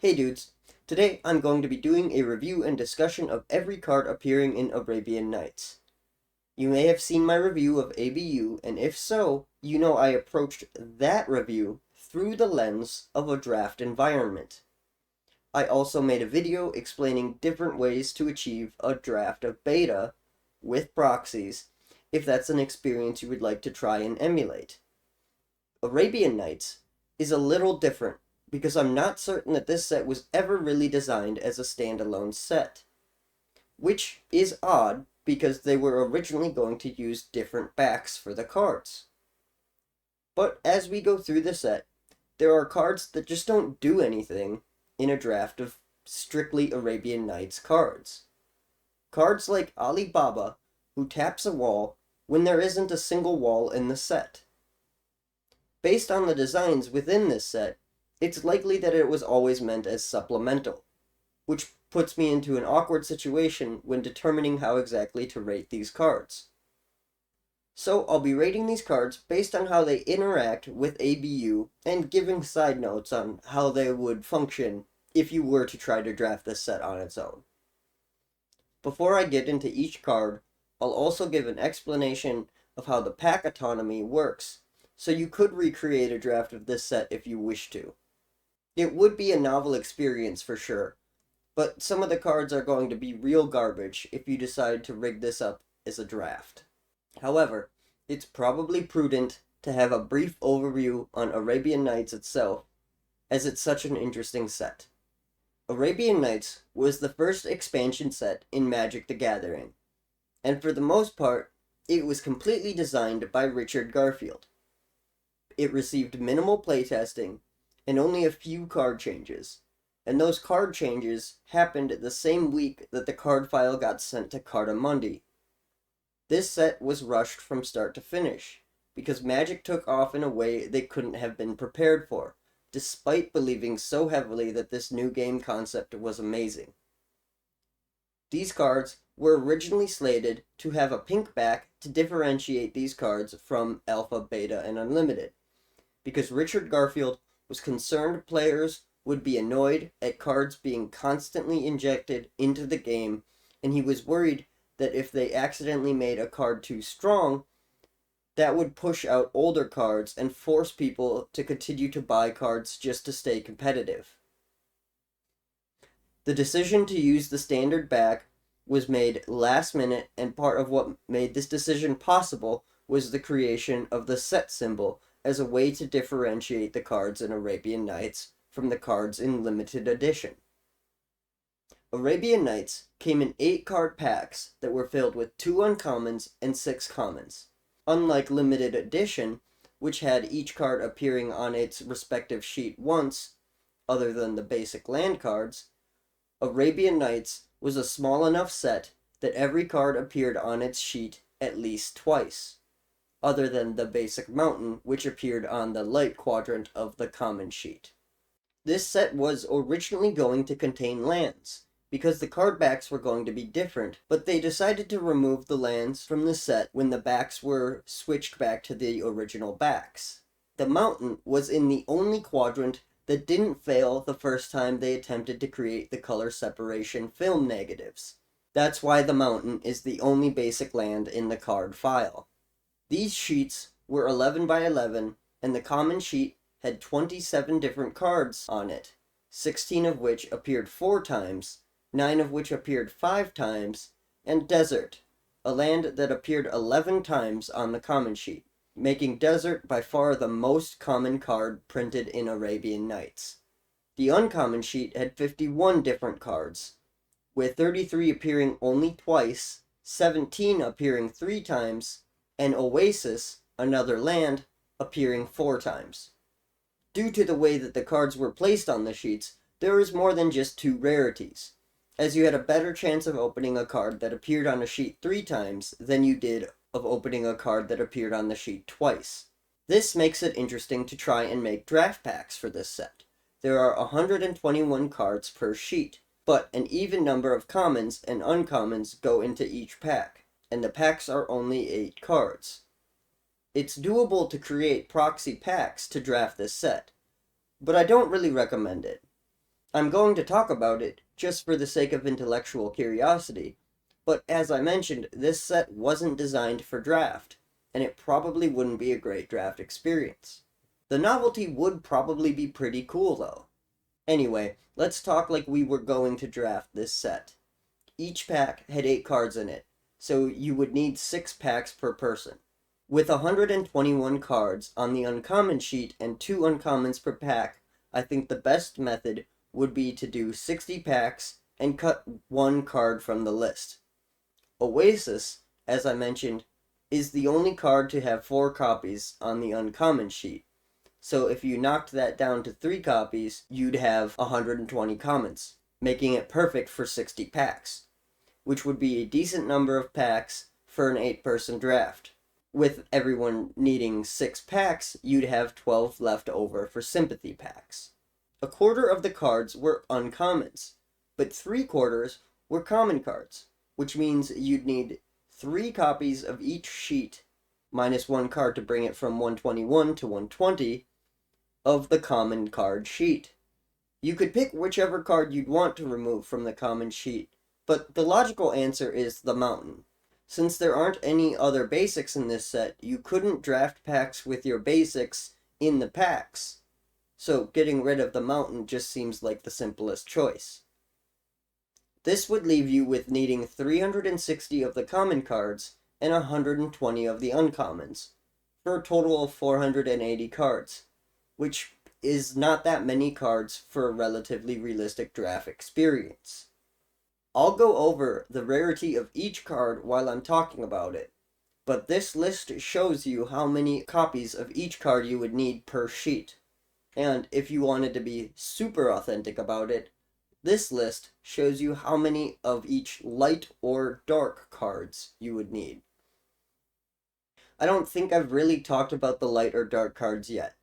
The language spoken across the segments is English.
Hey dudes, today I'm going to be doing a review and discussion of every card appearing in Arabian Nights. You may have seen my review of ABU, and if so, you know I approached that review through the lens of a draft environment. I also made a video explaining different ways to achieve a draft of beta with proxies, if that's an experience you would like to try and emulate. Arabian Nights is a little different because I'm not certain that this set was ever really designed as a standalone set, which is odd because they were originally going to use different backs for the cards. But as we go through the set, there are cards that just don't do anything in a draft of strictly Arabian Nights cards. Cards like Ali Baba, who taps a wall when there isn't a single wall in the set. Based on the designs within this set, it's likely that it was always meant as supplemental, which puts me into an awkward situation when determining how exactly to rate these cards. So I'll be rating these cards based on how they interact with ABU and giving side notes on how they would function if you were to try to draft this set on its own. Before I get into each card, I'll also give an explanation of how the pack autonomy works, so you could recreate a draft of this set if you wish to. It would be a novel experience for sure, but some of the cards are going to be real garbage if you decide to rig this up as a draft. However, it's probably prudent to have a brief overview on Arabian Nights itself, as it's such an interesting set. Arabian Nights was the first expansion set in Magic the Gathering, and for the most part, it was completely designed by Richard Garfield. It received minimal playtesting and only a few card changes, and those card changes happened the same week that the card file got sent to Cartamundi. This set was rushed from start to finish, because Magic took off in a way they couldn't have been prepared for, despite believing so heavily that this new game concept was amazing. These cards were originally slated to have a pink back to differentiate these cards from Alpha, Beta, and Unlimited, because Richard Garfield was concerned players would be annoyed at cards being constantly injected into the game, and he was worried that if they accidentally made a card too strong, that would push out older cards and force people to continue to buy cards just to stay competitive. The decision to use the standard back was made last minute, and part of what made this decision possible was the creation of the set symbol as a way to differentiate the cards in Arabian Nights from the cards in limited edition. Arabian Nights came in 8-card packs that were filled with 2 uncommons and 6 commons. Unlike limited edition, which had each card appearing on its respective sheet once, other than the basic land cards, Arabian Nights was a small enough set that every card appeared on its sheet at least twice, other than the basic mountain, which appeared on the light quadrant of the common sheet. This set was originally going to contain lands, because the card backs were going to be different, but they decided to remove the lands from the set when the backs were switched back to the original backs. The mountain was in the only quadrant that didn't fail the first time they attempted to create the color separation film negatives. That's why the mountain is the only basic land in the card file. These sheets were 11 by 11, and the common sheet had 27 different cards on it, 16 of which appeared 4 times, 9 of which appeared 5 times, and Desert, a land that appeared 11 times on the common sheet, making Desert by far the most common card printed in Arabian Nights. The uncommon sheet had 51 different cards, with 33 appearing only twice, 17 appearing 3 times, and Oasis, another land, appearing 4 times. Due to the way that the cards were placed on the sheets, there is more than just 2 rarities, as you had a better chance of opening a card that appeared on a sheet 3 times than you did of opening a card that appeared on the sheet twice. This makes it interesting to try and make draft packs for this set. There are 121 cards per sheet, but an even number of commons and uncommons go into each pack, and the packs are only 8 cards. It's doable to create proxy packs to draft this set, but I don't really recommend it. I'm going to talk about it just for the sake of intellectual curiosity, but as I mentioned, this set wasn't designed for draft, and it probably wouldn't be a great draft experience. The novelty would probably be pretty cool though. Anyway, let's talk like we were going to draft this set. Each pack had 8 cards in it, so you would need 6 packs per person. With 121 cards on the uncommon sheet and 2 uncommons per pack, I think the best method would be to do 60 packs and cut 1 card from the list. Oasis, as I mentioned, is the only card to have 4 copies on the uncommon sheet. So if you knocked that down to 3 copies, you'd have 120 commons, making it perfect for 60 packs, which would be a decent number of packs for an 8-person draft. With everyone needing 6 packs, you'd have 12 left over for sympathy packs. A quarter of the cards were uncommons, but 3/4 were common cards, which means you'd need 3 copies of each sheet, minus 1 card to bring it from 121 to 120, of the common card sheet. You could pick whichever card you'd want to remove from the common sheet, but the logical answer is the mountain. Since there aren't any other basics in this set, you couldn't draft packs with your basics in the packs, so getting rid of the mountain just seems like the simplest choice. This would leave you with needing 360 of the common cards and 120 of the uncommons, for a total of 480 cards, which is not that many cards for a relatively realistic draft experience. I'll go over the rarity of each card while I'm talking about it, but this list shows you how many copies of each card you would need per sheet. And if you wanted to be super authentic about it, this list shows you how many of each light or dark cards you would need. I don't think I've really talked about the light or dark cards yet.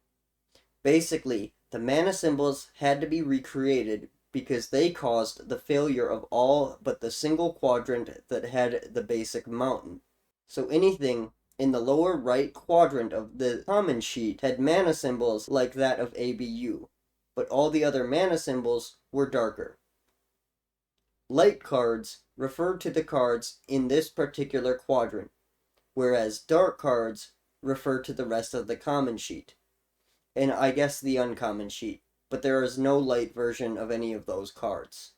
Basically, the mana symbols had to be recreated because they caused the failure of all but the single quadrant that had the basic mountain. So anything in the lower right quadrant of the common sheet had mana symbols like that of ABU, but all the other mana symbols were darker. Light cards referred to the cards in this particular quadrant, whereas dark cards refer to the rest of the common sheet, and I guess the uncommon sheet, but there is no light version of any of those cards.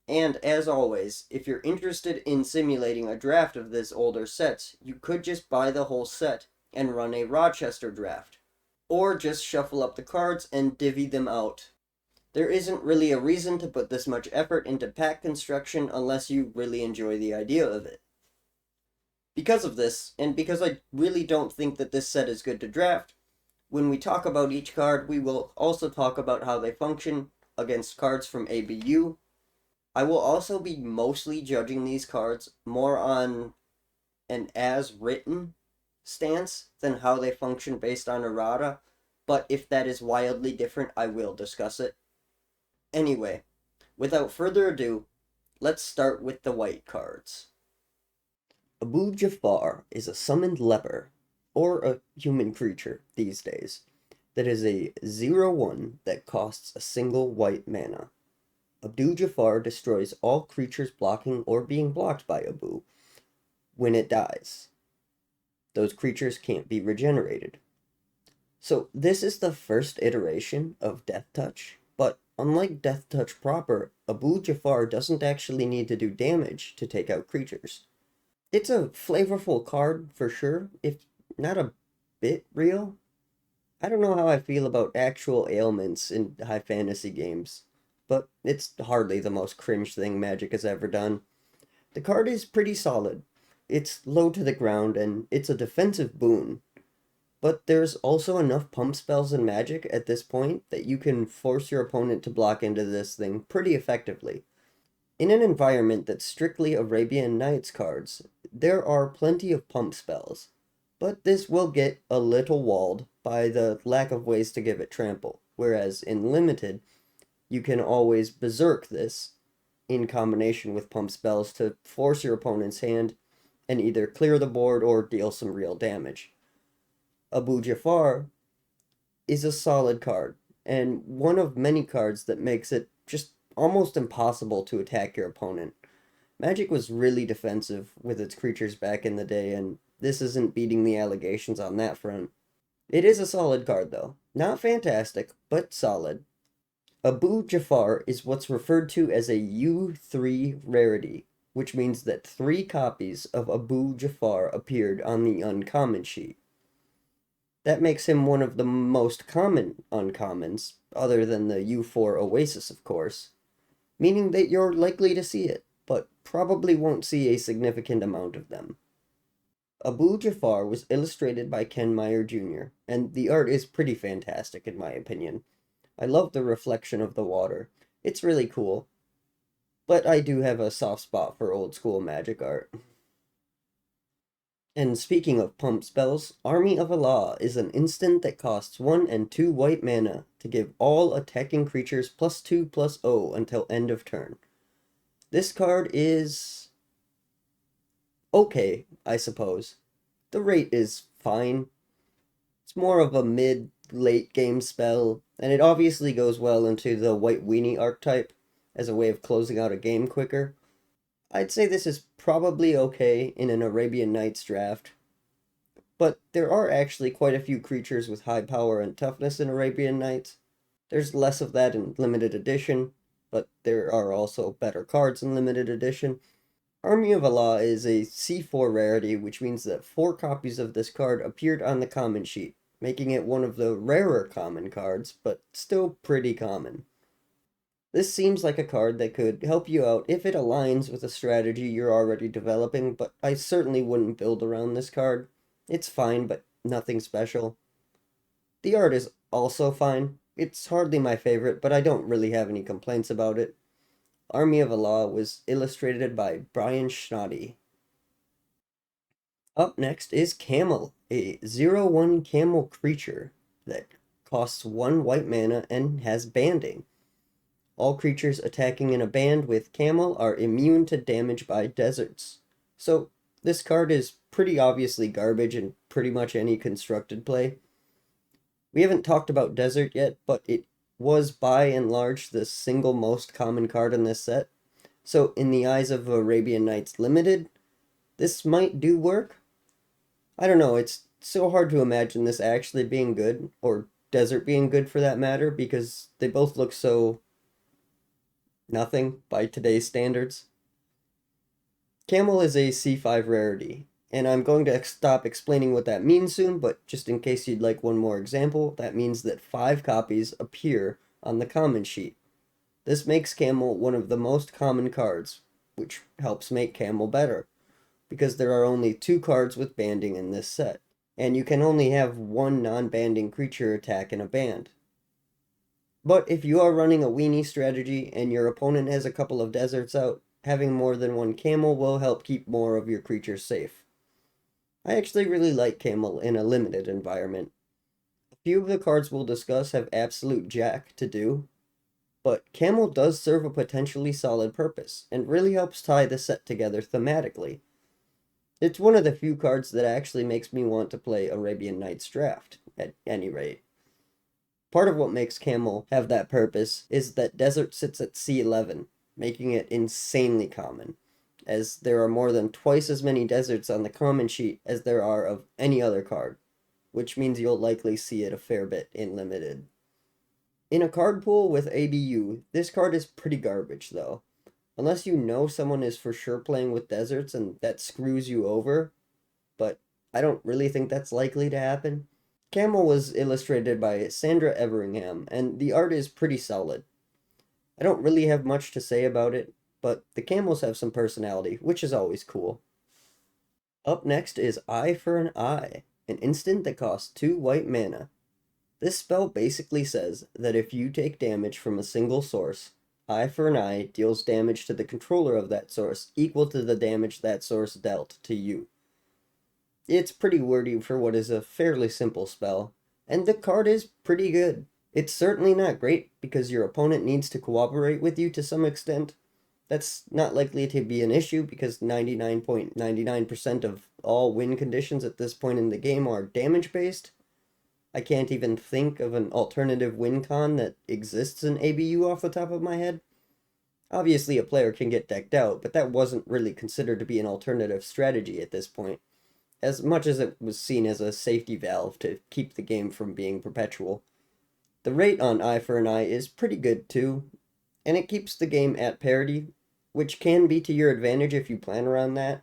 And as always, if you're interested in simulating a draft of this older set, you could just buy the whole set and run a Rochester draft, or just shuffle up the cards and divvy them out. There isn't really a reason to put this much effort into pack construction unless you really enjoy the idea of it. Because of this, and because I really don't think that this set is good to draft, when we talk about each card, we will also talk about how they function against cards from ABU. I will also be mostly judging these cards more on an as-written stance than how they function based on errata, but if that is wildly different, I will discuss it. Anyway, without further ado, let's start with the white cards. Abu Jafar is a summoned leper, or a human creature these days, that is a 0/1 that costs a single white mana. Abu Jafar destroys all creatures blocking or being blocked by Abu when it dies. Those creatures can't be regenerated. So this is the first iteration of Death Touch, but unlike Death Touch proper, Abu Jafar doesn't actually need to do damage to take out creatures. It's a flavorful card for sure, if not a bit real. I don't know how I feel about actual ailments in high fantasy games, but it's hardly the most cringe thing Magic has ever done. The card is pretty solid. It's low to the ground, and it's a defensive boon. But there's also enough pump spells in Magic at this point that you can force your opponent to block into this thing pretty effectively. In an environment that's strictly Arabian Nights cards, there are plenty of pump spells, but this will get a little walled by the lack of ways to give it trample, whereas in Limited, you can always berserk this in combination with pump spells to force your opponent's hand and either clear the board or deal some real damage. Abu Jafar is a solid card, and one of many cards that makes it just almost impossible to attack your opponent. Magic was really defensive with its creatures back in the day, and this isn't beating the allegations on that front. It is a solid card, though. Not fantastic, but solid. Abu Jafar is what's referred to as a U3 rarity, which means that 3 copies of Abu Jafar appeared on the uncommon sheet. That makes him one of the most common uncommons, other than the U4 Oasis, of course, meaning that you're likely to see it, but probably won't see a significant amount of them. Abu Jafar was illustrated by Ken Meyer Jr., and the art is pretty fantastic in my opinion. I love the reflection of the water. It's really cool. But I do have a soft spot for old school magic art. And speaking of pump spells, Army of Allah is an instant that costs 1 and 2 white mana to give all attacking creatures +2/+0 until end of turn. This card is okay, I suppose. The rate is fine. It's more of a mid-late game spell, and it obviously goes well into the White Weenie archetype as a way of closing out a game quicker. I'd say this is probably okay in an Arabian Nights draft, but there are actually quite a few creatures with high power and toughness in Arabian Nights. There's less of that in limited edition, but there are also better cards in limited edition. Army of Allah is a C4 rarity, which means that 4 copies of this card appeared on the common sheet, making it one of the rarer common cards, but still pretty common. This seems like a card that could help you out if it aligns with a strategy you're already developing, but I certainly wouldn't build around this card. It's fine, but nothing special. The art is also fine. It's hardly my favorite, but I don't really have any complaints about it. Army of Allah was illustrated by Brian Schnotty. Up next is Camel, a 0/1 camel creature that costs 1 white mana and has banding. All creatures attacking in a band with Camel are immune to damage by deserts. So this card is pretty obviously garbage in pretty much any constructed play. We haven't talked about Desert yet, but it was by and large the single most common card in this set. So in the eyes of Arabian Nights Limited, this might do work. I don't know, it's so hard to imagine this actually being good, or Desert being good for that matter, because they both look so nothing by today's standards. Camel is a C5 rarity, and I'm going to stop explaining what that means soon, but just in case you'd like one more example, that means that 5 copies appear on the common sheet. This makes Camel one of the most common cards, which helps make Camel better, because there are only 2 cards with banding in this set, and you can only have 1 non-banding creature attack in a band. But if you are running a weenie strategy and your opponent has a couple of deserts out, having more than 1 Camel will help keep more of your creatures safe. I actually really like Camel in a limited environment. A few of the cards we'll discuss have absolute jack to do, but Camel does serve a potentially solid purpose, and really helps tie the set together thematically. It's one of the few cards that actually makes me want to play Arabian Nights Draft, at any rate. Part of what makes Camel have that purpose is that Desert sits at C11, making it insanely common, as there are more than twice as many deserts on the common sheet as there are of any other card, which means you'll likely see it a fair bit in Limited. In a card pool with ABU, this card is pretty garbage though. Unless you know someone is for sure playing with deserts and that screws you over, but I don't really think that's likely to happen. Camel was illustrated by Sandra Everingham, and the art is pretty solid. I don't really have much to say about it, but the camels have some personality, which is always cool. Up next is Eye for an Eye, an instant that costs 2 white mana. This spell basically says that if you take damage from a single source, Eye for an Eye deals damage to the controller of that source equal to the damage that source dealt to you. It's pretty wordy for what is a fairly simple spell, and the card is pretty good. It's certainly not great because your opponent needs to cooperate with you to some extent. That's not likely to be an issue because 99.99% of all win conditions at this point in the game are damage based. I can't even think of an alternative win con that exists in ABU off the top of my head. Obviously, a player can get decked out, but that wasn't really considered to be an alternative strategy at this point, as much as it was seen as a safety valve to keep the game from being perpetual. The rate on Eye for an Eye is pretty good too, and it keeps the game at parity, which can be to your advantage if you plan around that.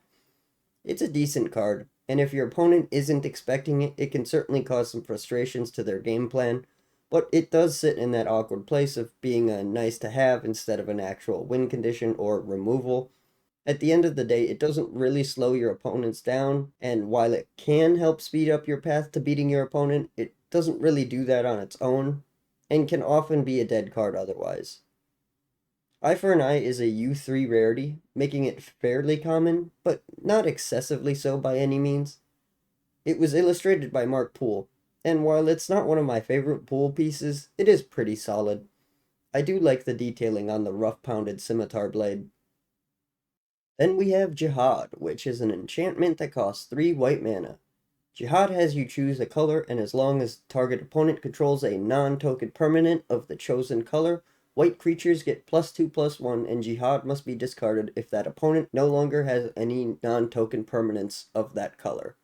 It's a decent card, and if your opponent isn't expecting it, it can certainly cause some frustrations to their game plan, but it does sit in that awkward place of being a nice to have instead of an actual win condition or removal. At the end of the day, it doesn't really slow your opponents down, and while it can help speed up your path to beating your opponent, it doesn't really do that on its own, and can often be a dead card otherwise. Eye for an Eye is a U3 rarity, making it fairly common, but not excessively so by any means. It was illustrated by Mark Poole, and while it's not one of my favorite Poole pieces, it is pretty solid. I do like the detailing on the rough-pounded scimitar blade. Then we have Jihad, which is an enchantment that costs 3 white mana. Jihad has you choose a color, and as long as target opponent controls a non-token permanent of the chosen color, white creatures get +2/+1, and Jihad must be discarded if that opponent no longer has any non-token permanents of that color.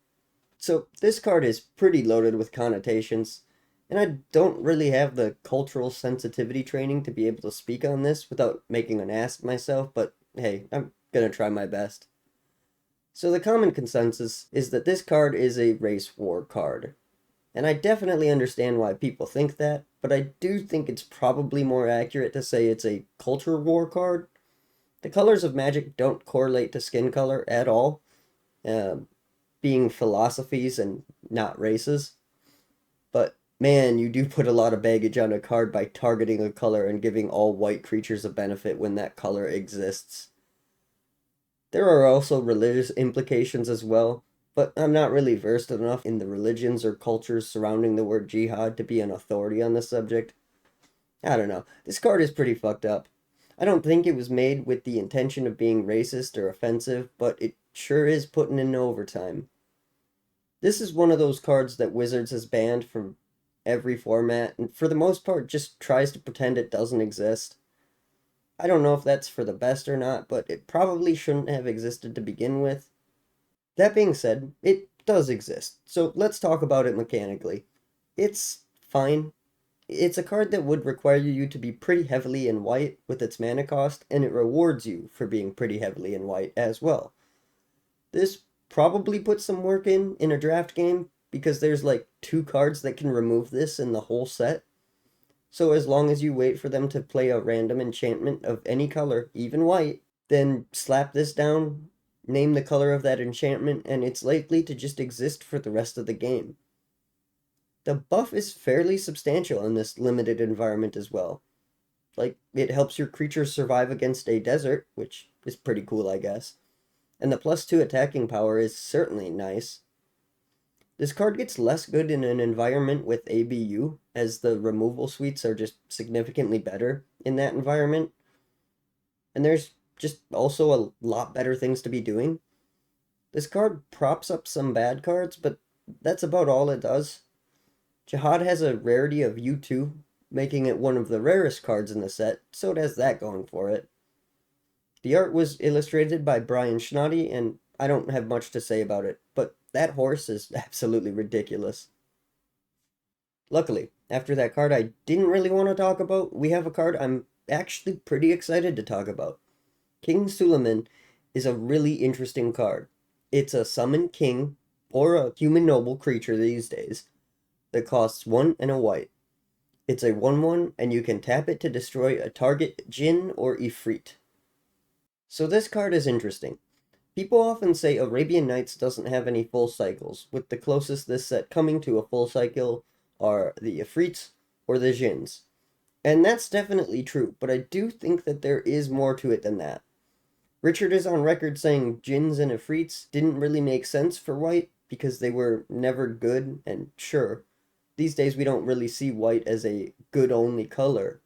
So this card is pretty loaded with connotations, and I don't really have the cultural sensitivity training to be able to speak on this without making an ass myself, but hey, I'm gonna try my best. So the common consensus is that this card is a race war card. And I definitely understand why people think that, but I do think it's probably more accurate to say it's a culture war card. The colors of Magic don't correlate to skin color at all, being philosophies and not races. But man, you do put a lot of baggage on a card by targeting a color and giving all white creatures a benefit when that color exists. There are also religious implications as well, but I'm not really versed enough in the religions or cultures surrounding the word jihad to be an authority on the subject. I don't know. This card is pretty fucked up. I don't think it was made with the intention of being racist or offensive, but it sure is putting in overtime. This is one of those cards that Wizards has banned from every format, and for the most part just tries to pretend it doesn't exist. I don't know if that's for the best or not, but it probably shouldn't have existed to begin with. That being said, it does exist, so let's talk about it mechanically. It's fine. It's a card that would require you to be pretty heavily in white with its mana cost, and it rewards you for being pretty heavily in white as well. This probably puts some work in a draft game, because there's like 2 cards that can remove this in the whole set. So as long as you wait for them to play a random enchantment of any color, even white, then slap this down, name the color of that enchantment, and it's likely to just exist for the rest of the game. The buff is fairly substantial in this limited environment as well. Like, it helps your creatures survive against a desert, which is pretty cool, I guess. And the +2 attacking power is certainly nice. This card gets less good in an environment with ABU, as the removal suites are just significantly better in that environment. And there's just also a lot better things to be doing. This card props up some bad cards, but that's about all it does. Jihad has a rarity of U2, making it one of the rarest cards in the set, so it has that going for it. The art was illustrated by Brian Schnotty, and I don't have much to say about it, but that horse is absolutely ridiculous. Luckily, after that card I didn't really want to talk about, we have a card I'm actually pretty excited to talk about. King Suleiman is a really interesting card. It's a summon king, or a human noble creature these days, that costs 1 and a white. It's a 1/1, and you can tap it to destroy a target Jinn or Ifrit. So this card is interesting. People often say Arabian Nights doesn't have any full cycles, with the closest this set coming to a full cycle are the Ifrits or the Jinns. And that's definitely true, but I do think that there is more to it than that. Richard is on record saying Jinns and Ifrits didn't really make sense for white because they were never good, and sure, these days we don't really see white as a good-only color,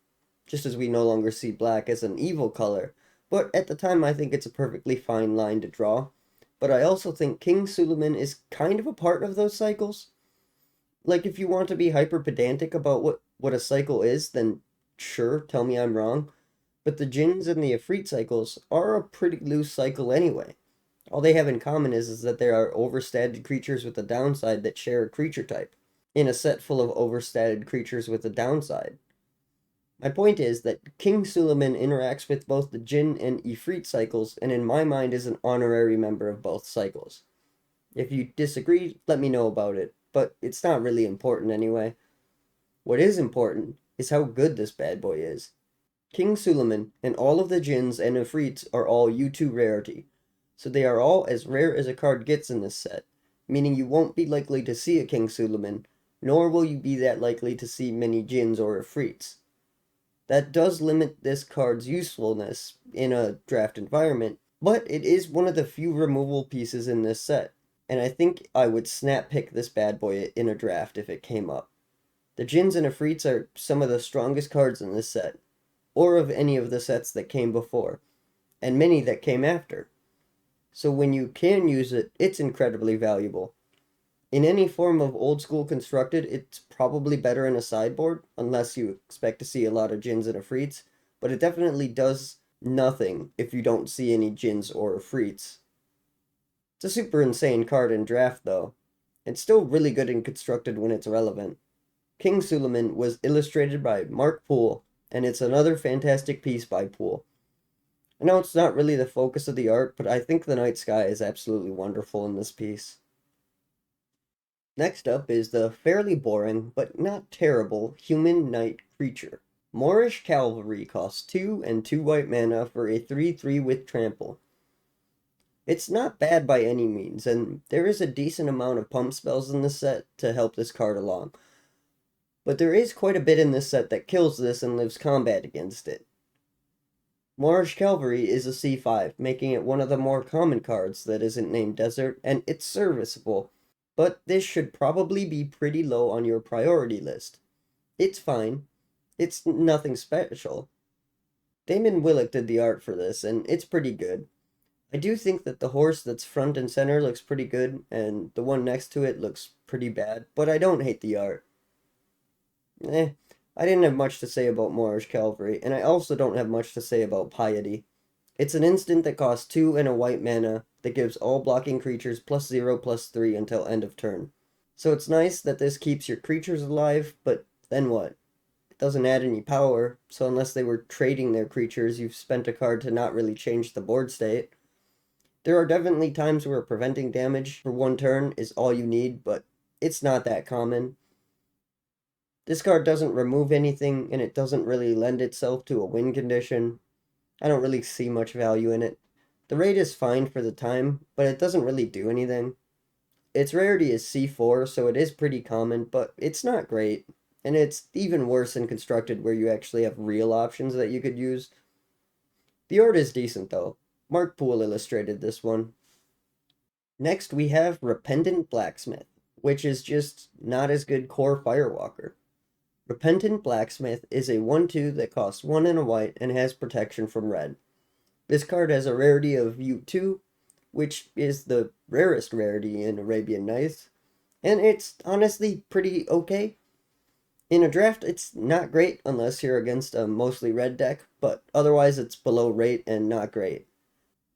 just as we no longer see black as an evil color. But at the time, I think it's a perfectly fine line to draw. But I also think King Suleiman is kind of a part of those cycles. Like, if you want to be hyper pedantic about what a cycle is, then sure, tell me I'm wrong. But the Jinns and the Ifrit cycles are a pretty loose cycle anyway. All they have in common is that they are overstated creatures with a downside that share a creature type, in a set full of overstated creatures with a downside. My point is that King Suleiman interacts with both the Jinn and Ifrit cycles, and in my mind is an honorary member of both cycles. If you disagree, let me know about it, but it's not really important anyway. What is important is how good this bad boy is. King Suleiman and all of the Jinns and Ifrits are all U2 rarity, so they are all as rare as a card gets in this set, meaning you won't be likely to see a King Suleiman, nor will you be that likely to see many Jinns or Ifrits. That does limit this card's usefulness in a draft environment, but it is one of the few removal pieces in this set, and I think I would snap pick this bad boy in a draft if it came up. The Jinns and Ifrits are some of the strongest cards in this set, or of any of the sets that came before, and many that came after. So when you can use it, it's incredibly valuable. In any form of old school constructed, it's probably better in a sideboard, unless you expect to see a lot of Jinns and Ifrits, but it definitely does nothing if you don't see any Jinns or Ifrits. It's a super insane card in draft, though. It's still really good and constructed when it's relevant. King Suleiman was illustrated by Mark Poole, and it's another fantastic piece by Poole. I know it's not really the focus of the art, but I think the night sky is absolutely wonderful in this piece. Next up is the fairly boring, but not terrible, human knight creature. Moorish Cavalry costs 2 and 2 white mana for a 3/3 with trample. It's not bad by any means, and there is a decent amount of pump spells in this set to help this card along. But there is quite a bit in this set that kills this and lives combat against it. Moorish Cavalry is a C5, making it one of the more common cards that isn't named Desert, and it's serviceable. But this should probably be pretty low on your priority list. It's fine. It's nothing special. Damon Willick did the art for this, and it's pretty good. I do think that the horse that's front and center looks pretty good, and the one next to it looks pretty bad, but I don't hate the art. I didn't have much to say about Moorish Cavalry, and I also don't have much to say about Piety. It's an instant that costs 2 and a white mana that gives all blocking creatures +0/+3 until end of turn. So it's nice that this keeps your creatures alive, but then what? It doesn't add any power, so unless they were trading their creatures, you've spent a card to not really change the board state. There are definitely times where preventing damage for one turn is all you need, but it's not that common. This card doesn't remove anything, and it doesn't really lend itself to a win condition. I don't really see much value in it. The rate is fine for the time, but it doesn't really do anything. Its rarity is C4, so it is pretty common, but it's not great. And it's even worse in constructed where you actually have real options that you could use. The art is decent though. Mark Poole illustrated this one. Next we have Repentant Blacksmith, which is just not as good core Firewalker. Repentant Blacksmith is a 1/2 that costs 1 and a white and has protection from red. This card has a rarity of U2, which is the rarest rarity in Arabian Nights, and it's honestly pretty okay. In a draft, it's not great unless you're against a mostly red deck, but otherwise it's below rate and not great.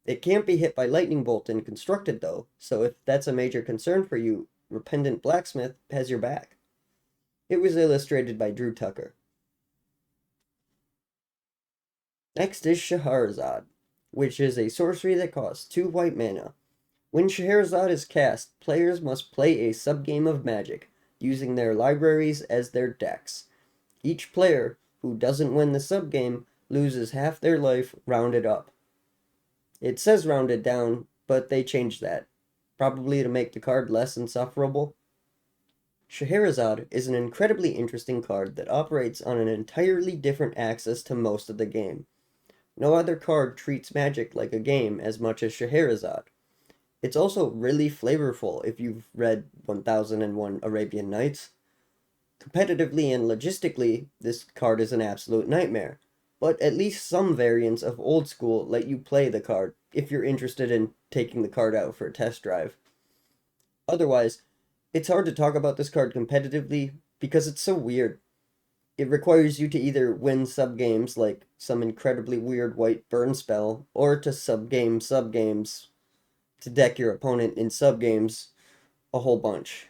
It can't be hit by Lightning Bolt in constructed though, so if that's a major concern for you, Repentant Blacksmith has your back. It was illustrated by Drew Tucker. Next is Scheherazade, which is a sorcery that costs 2 white mana. When Scheherazade is cast, players must play a subgame of Magic, using their libraries as their decks. Each player who doesn't win the subgame loses half their life rounded up. It says rounded down, but they changed that, probably to make the card less insufferable. Scheherazade is an incredibly interesting card that operates on an entirely different axis to most of the game. No other card treats Magic like a game as much as Scheherazade. It's also really flavorful if you've read 1001 Arabian Nights. Competitively and logistically, this card is an absolute nightmare, but at least some variants of Old School let you play the card if you're interested in taking the card out for a test drive. Otherwise, It's hard to talk about this card competitively because it's so weird. It requires you to either win sub-games like some incredibly weird white burn spell, or to sub-games to deck your opponent in sub-games a whole bunch.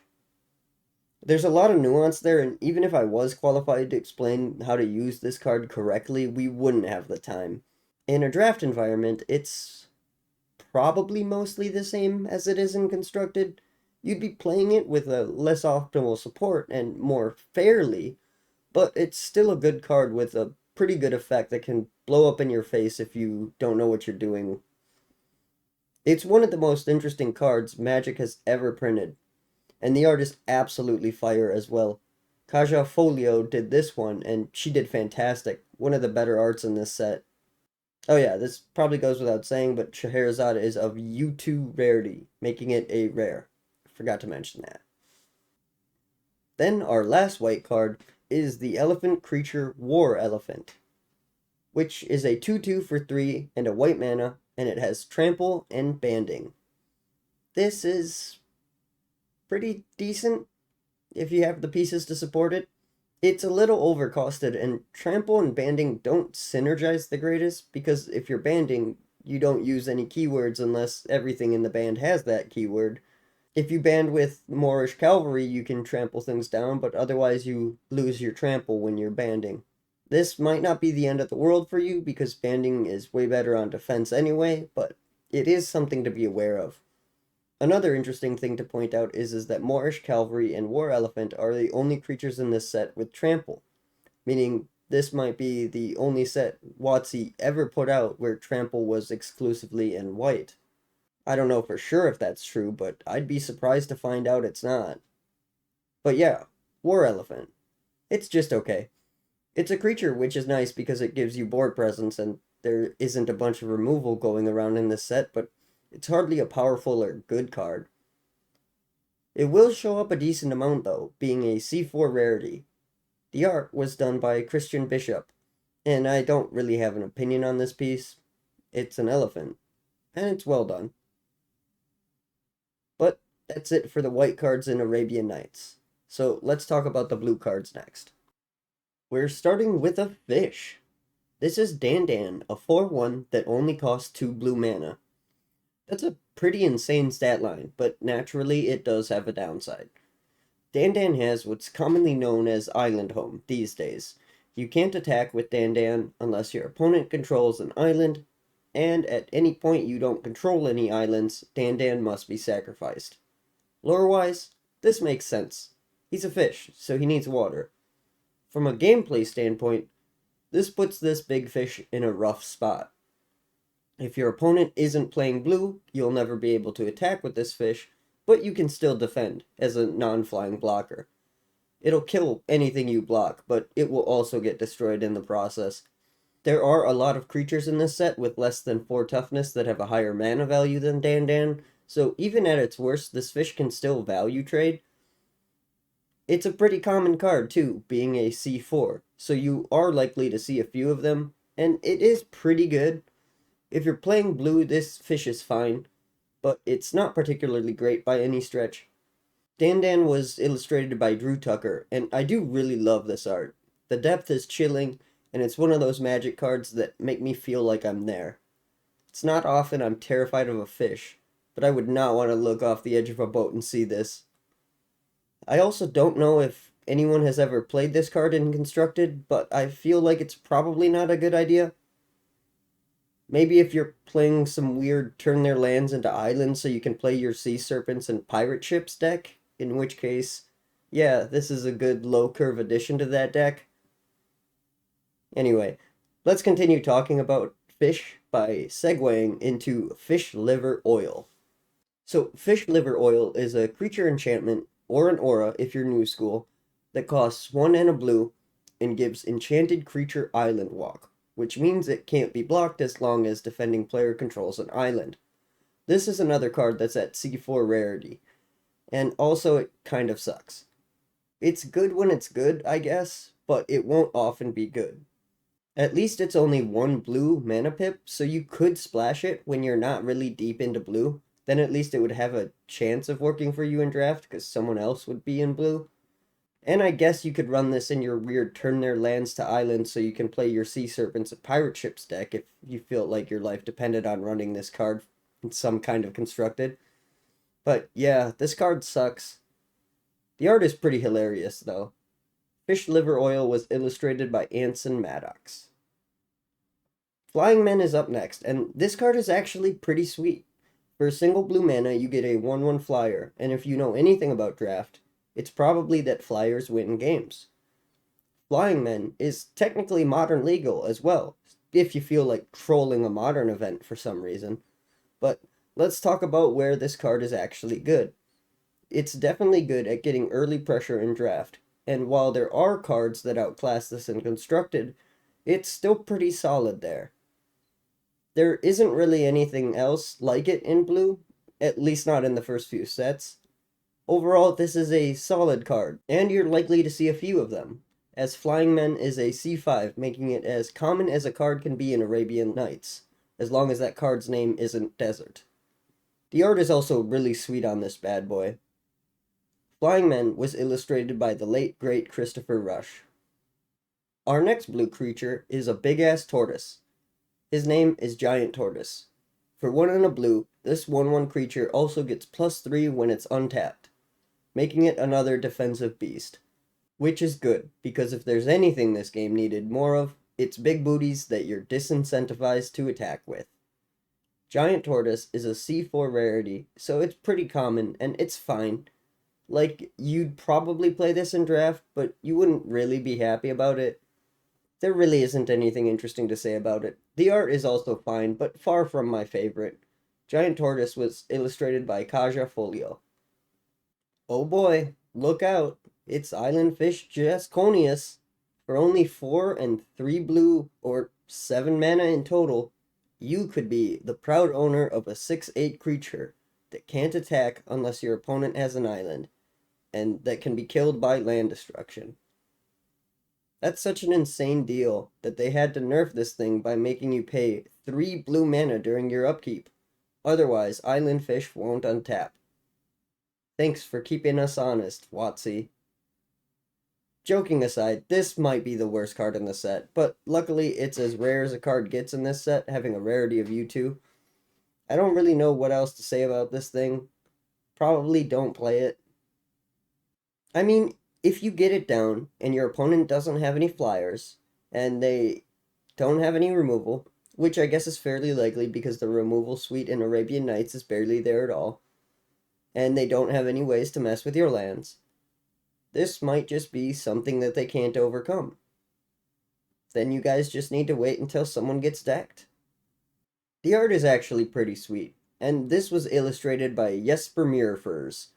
There's a lot of nuance there, and even if I was qualified to explain how to use this card correctly, we wouldn't have the time. In a draft environment, it's probably mostly the same as it is in Constructed. You'd be playing it with a less optimal support and more fairly, but it's still a good card with a pretty good effect that can blow up in your face if you don't know what you're doing. It's one of the most interesting cards Magic has ever printed, and the art is absolutely fire as well. Kaja Folio did this one, and she did fantastic. One of the better arts in this set. Oh yeah, this probably goes without saying, but Scheherazade is of U2 rarity, making it a rare. Forgot to mention that. Then our last white card is the Elephant Creature War Elephant, which is a 2/2 for 3 and a white mana, and it has Trample and Banding. This is pretty decent if you have the pieces to support it. It's a little overcosted, and Trample and Banding don't synergize the greatest, because if you're banding, you don't use any keywords unless everything in the band has that keyword. If you band with Moorish Cavalry, you can trample things down, but otherwise you lose your trample when you're banding. This might not be the end of the world for you, because banding is way better on defense anyway, but it is something to be aware of. Another interesting thing to point out is that Moorish Cavalry and War Elephant are the only creatures in this set with trample, meaning this might be the only set WotC ever put out where trample was exclusively in white. I don't know for sure if that's true, but I'd be surprised to find out it's not. But yeah, War Elephant. It's just okay. It's a creature, which is nice because it gives you board presence, and there isn't a bunch of removal going around in this set, but it's hardly a powerful or good card. It will show up a decent amount though, being a C4 rarity. The art was done by Christian Bishop, and I don't really have an opinion on this piece. It's an elephant, and it's well done. But that's it for the white cards in Arabian Nights. So let's talk about the blue cards next. We're starting with a fish. This is Dandan, a 4/1 that only costs 2 blue mana. That's a pretty insane stat line, but naturally it does have a downside. Dandan has what's commonly known as Island Home these days. You can't attack with Dandan unless your opponent controls an island, and at any point you don't control any islands, Dandan must be sacrificed. Lore-wise, this makes sense. He's a fish, so he needs water. From a gameplay standpoint, this puts this big fish in a rough spot. If your opponent isn't playing blue, you'll never be able to attack with this fish, but you can still defend as a non-flying blocker. It'll kill anything you block, but it will also get destroyed in the process. There are a lot of creatures in this set with less than 4 toughness that have a higher mana value than Dandan, so even at its worst, this fish can still value trade. It's a pretty common card too, being a C4, so you are likely to see a few of them, and it is pretty good. If you're playing blue, this fish is fine, but it's not particularly great by any stretch. Dandan was illustrated by Drew Tucker, and I do really love this art. The depth is chilling, and it's one of those Magic cards that make me feel like I'm there. It's not often I'm terrified of a fish, but I would not want to look off the edge of a boat and see this. I also don't know if anyone has ever played this card in Constructed, but I feel like it's probably not a good idea. Maybe if you're playing some weird turn their lands into islands so you can play your Sea Serpents and Pirate Ships deck, in which case, yeah, this is a good low curve addition to that deck. Anyway, let's continue talking about fish by segueing into fish liver oil. So, fish liver oil is a creature enchantment, or an aura if you're new school, that costs 1 and a blue and gives enchanted creature island walk, which means it can't be blocked as long as defending player controls an island. This is another card that's at C4 rarity, and also it kind of sucks. It's good when it's good, I guess, but it won't often be good. At least it's only 1 blue mana pip, so you could splash it when you're not really deep into blue. then at least it would have a chance of working for you in draft because someone else would be in blue. And I guess you could run this in your weird turn their lands to islands so you can play your Sea Serpents and Pirate Ships deck if you feel like your life depended on running this card in some kind of constructed. But yeah, this card sucks. The art is pretty hilarious though. Fish liver oil was illustrated by Anson Maddox. Flying Men is up next, and this card is actually pretty sweet. For a single blue mana, you get a 1/1 flyer, and if you know anything about draft, it's probably that flyers win games. Flying Men is technically modern legal as well, if you feel like trolling a modern event for some reason. But let's talk about where this card is actually good. It's definitely good at getting early pressure in draft, and while there are cards that outclass this in constructed, it's still pretty solid there. There isn't really anything else like it in blue, at least not in the first few sets. Overall, this is a solid card, and you're likely to see a few of them, as Flying Men is a C5, making it as common as a card can be in Arabian Nights, as long as that card's name isn't Desert. The art is also really sweet on this bad boy. Flying Men was illustrated by the late great Christopher Rush. Our next blue creature is a big-ass tortoise. His name is Giant Tortoise. For 1 and a blue, this 1/1 creature also gets +3 when it's untapped, making it another defensive beast. Which is good, because if there's anything this game needed more of, it's big booties that you're disincentivized to attack with. Giant Tortoise is a C4 rarity, so it's pretty common, and it's fine. Like, you'd probably play this in draft, but you wouldn't really be happy about it. There really isn't anything interesting to say about it. The art is also fine, but far from my favorite. Giant Tortoise was illustrated by Kaja Folio. Oh boy, look out. It's Island Fish Jasconius. For only 4 and 3 blue, or 7 mana in total, you could be the proud owner of a 6/8 creature that can't attack unless your opponent has an island, and that can be killed by land destruction. That's such an insane deal that they had to nerf this thing by making you pay 3 blue mana during your upkeep. Otherwise, Island Fish won't untap. Thanks for keeping us honest, Watsy. Joking aside, this might be the worst card in the set, but luckily it's as rare as a card gets in this set, having a rarity of U2. I don't really know what else to say about this thing. Probably don't play it. I mean, if you get it down and your opponent doesn't have any flyers and they don't have any removal, which I guess is fairly likely because the removal suite in Arabian Nights is barely there at all, and they don't have any ways to mess with your lands, this might just be something that they can't overcome. Then you guys just need to wait until someone gets decked. The art is actually pretty sweet, and this was illustrated by Jesper Mirafers,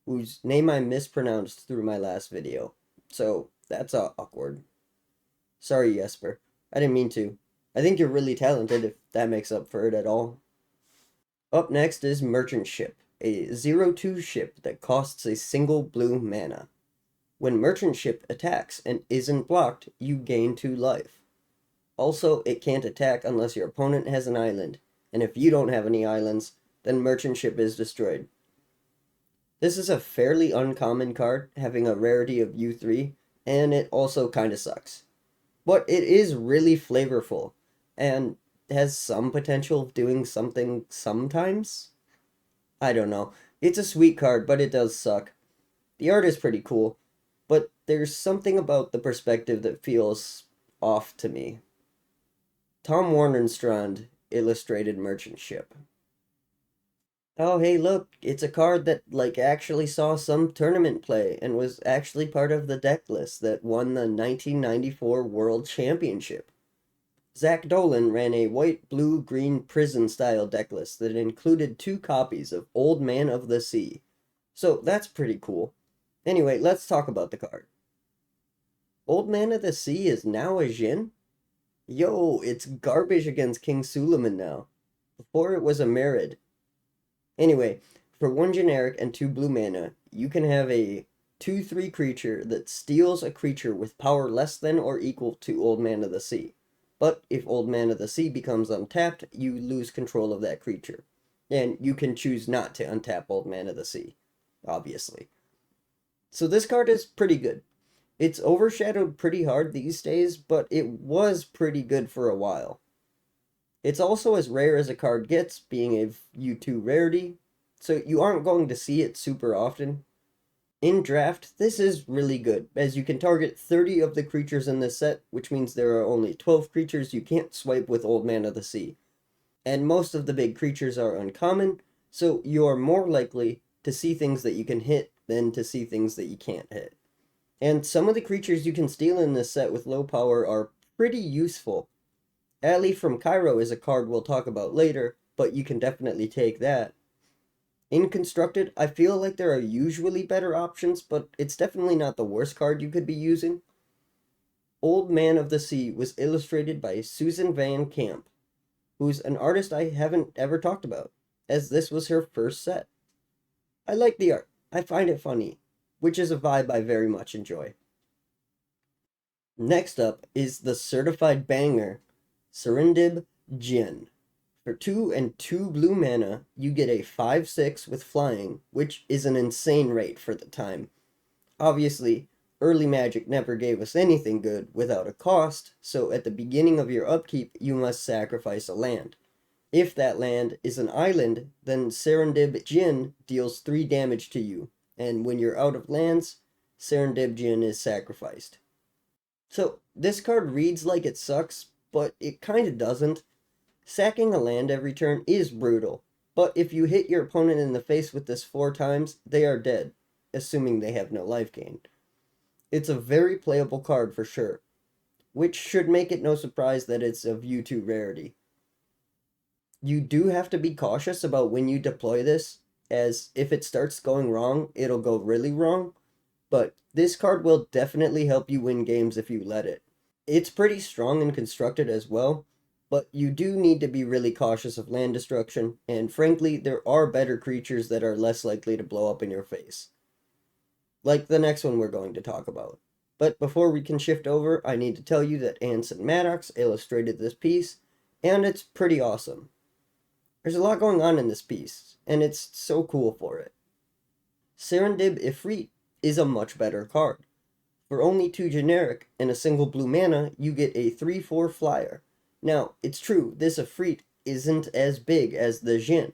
whose name I mispronounced through my last video. So, that's awkward. Sorry, Jesper. I didn't mean to. I think you're really talented if that makes up for it at all. Up next is Merchant Ship, a 0/2 ship that costs a single blue mana. When Merchant Ship attacks and isn't blocked, you gain 2 life. Also, it can't attack unless your opponent has an island, and if you don't have any islands, then Merchant Ship is destroyed. This is a fairly uncommon card, having a rarity of U3, and it also kinda sucks. But it is really flavorful, and has some potential of doing something sometimes? I don't know. It's a sweet card, but it does suck. The art is pretty cool, but there's something about the perspective that feels off to me. Tom Warnerstrand illustrated Merchant Ship. Oh, hey, look, it's a card that, actually saw some tournament play and was actually part of the deck list that won the 1994 World Championship. Zach Dolan ran a white, blue, green prison-style deck list that included 2 copies of Old Man of the Sea. So that's pretty cool. Anyway, let's talk about the card. Old Man of the Sea is now a Jin? Yo, it's garbage against King Suleiman now. Before it was a Merid. Anyway, for 1 generic and 2 blue mana, you can have a 2/3 creature that steals a creature with power less than or equal to Old Man of the Sea. But if Old Man of the Sea becomes untapped, you lose control of that creature. And you can choose not to untap Old Man of the Sea, obviously. So this card is pretty good. It's overshadowed pretty hard these days, but it was pretty good for a while. It's also as rare as a card gets, being a U2 rarity, so you aren't going to see it super often. In draft, this is really good, as you can target 30 of the creatures in this set, which means there are only 12 creatures you can't swipe with Old Man of the Sea. And most of the big creatures are uncommon, so you are more likely to see things that you can hit than to see things that you can't hit. And some of the creatures you can steal in this set with low power are pretty useful. Ali from Cairo is a card we'll talk about later, but you can definitely take that. In Constructed, I feel like there are usually better options, but it's definitely not the worst card you could be using. Old Man of the Sea was illustrated by Susan Van Camp, who's an artist I haven't ever talked about, as this was her first set. I like the art. I find it funny, which is a vibe I very much enjoy. Next up is the certified banger, Serendib Jinn. For 2 and 2 blue mana, you get a 5/6 with flying, which is an insane rate for the time. Obviously, early Magic never gave us anything good without a cost, so at the beginning of your upkeep, you must sacrifice a land. If that land is an island, then Serendib Jinn deals 3 damage to you, and when you're out of lands, Serendib Jinn is sacrificed. So, this card reads like it sucks, but it kinda doesn't. Sacking a land every turn is brutal, but if you hit your opponent in the face with this 4 times, they are dead, assuming they have no life gain. It's a very playable card for sure, which should make it no surprise that it's a U2 rarity. You do have to be cautious about when you deploy this, as if it starts going wrong, it'll go really wrong, but this card will definitely help you win games if you let it. It's pretty strong and constructed as well, but you do need to be really cautious of land destruction, and frankly, there are better creatures that are less likely to blow up in your face. Like the next one we're going to talk about. But before we can shift over, I need to tell you that Anson Maddox illustrated this piece, and it's pretty awesome. There's a lot going on in this piece, and it's so cool for it. Serendib Ifrit is a much better card. For only 2 generic and a single blue mana, you get a 3/4 flyer. Now, it's true, this Ifrit isn't as big as the Jinn,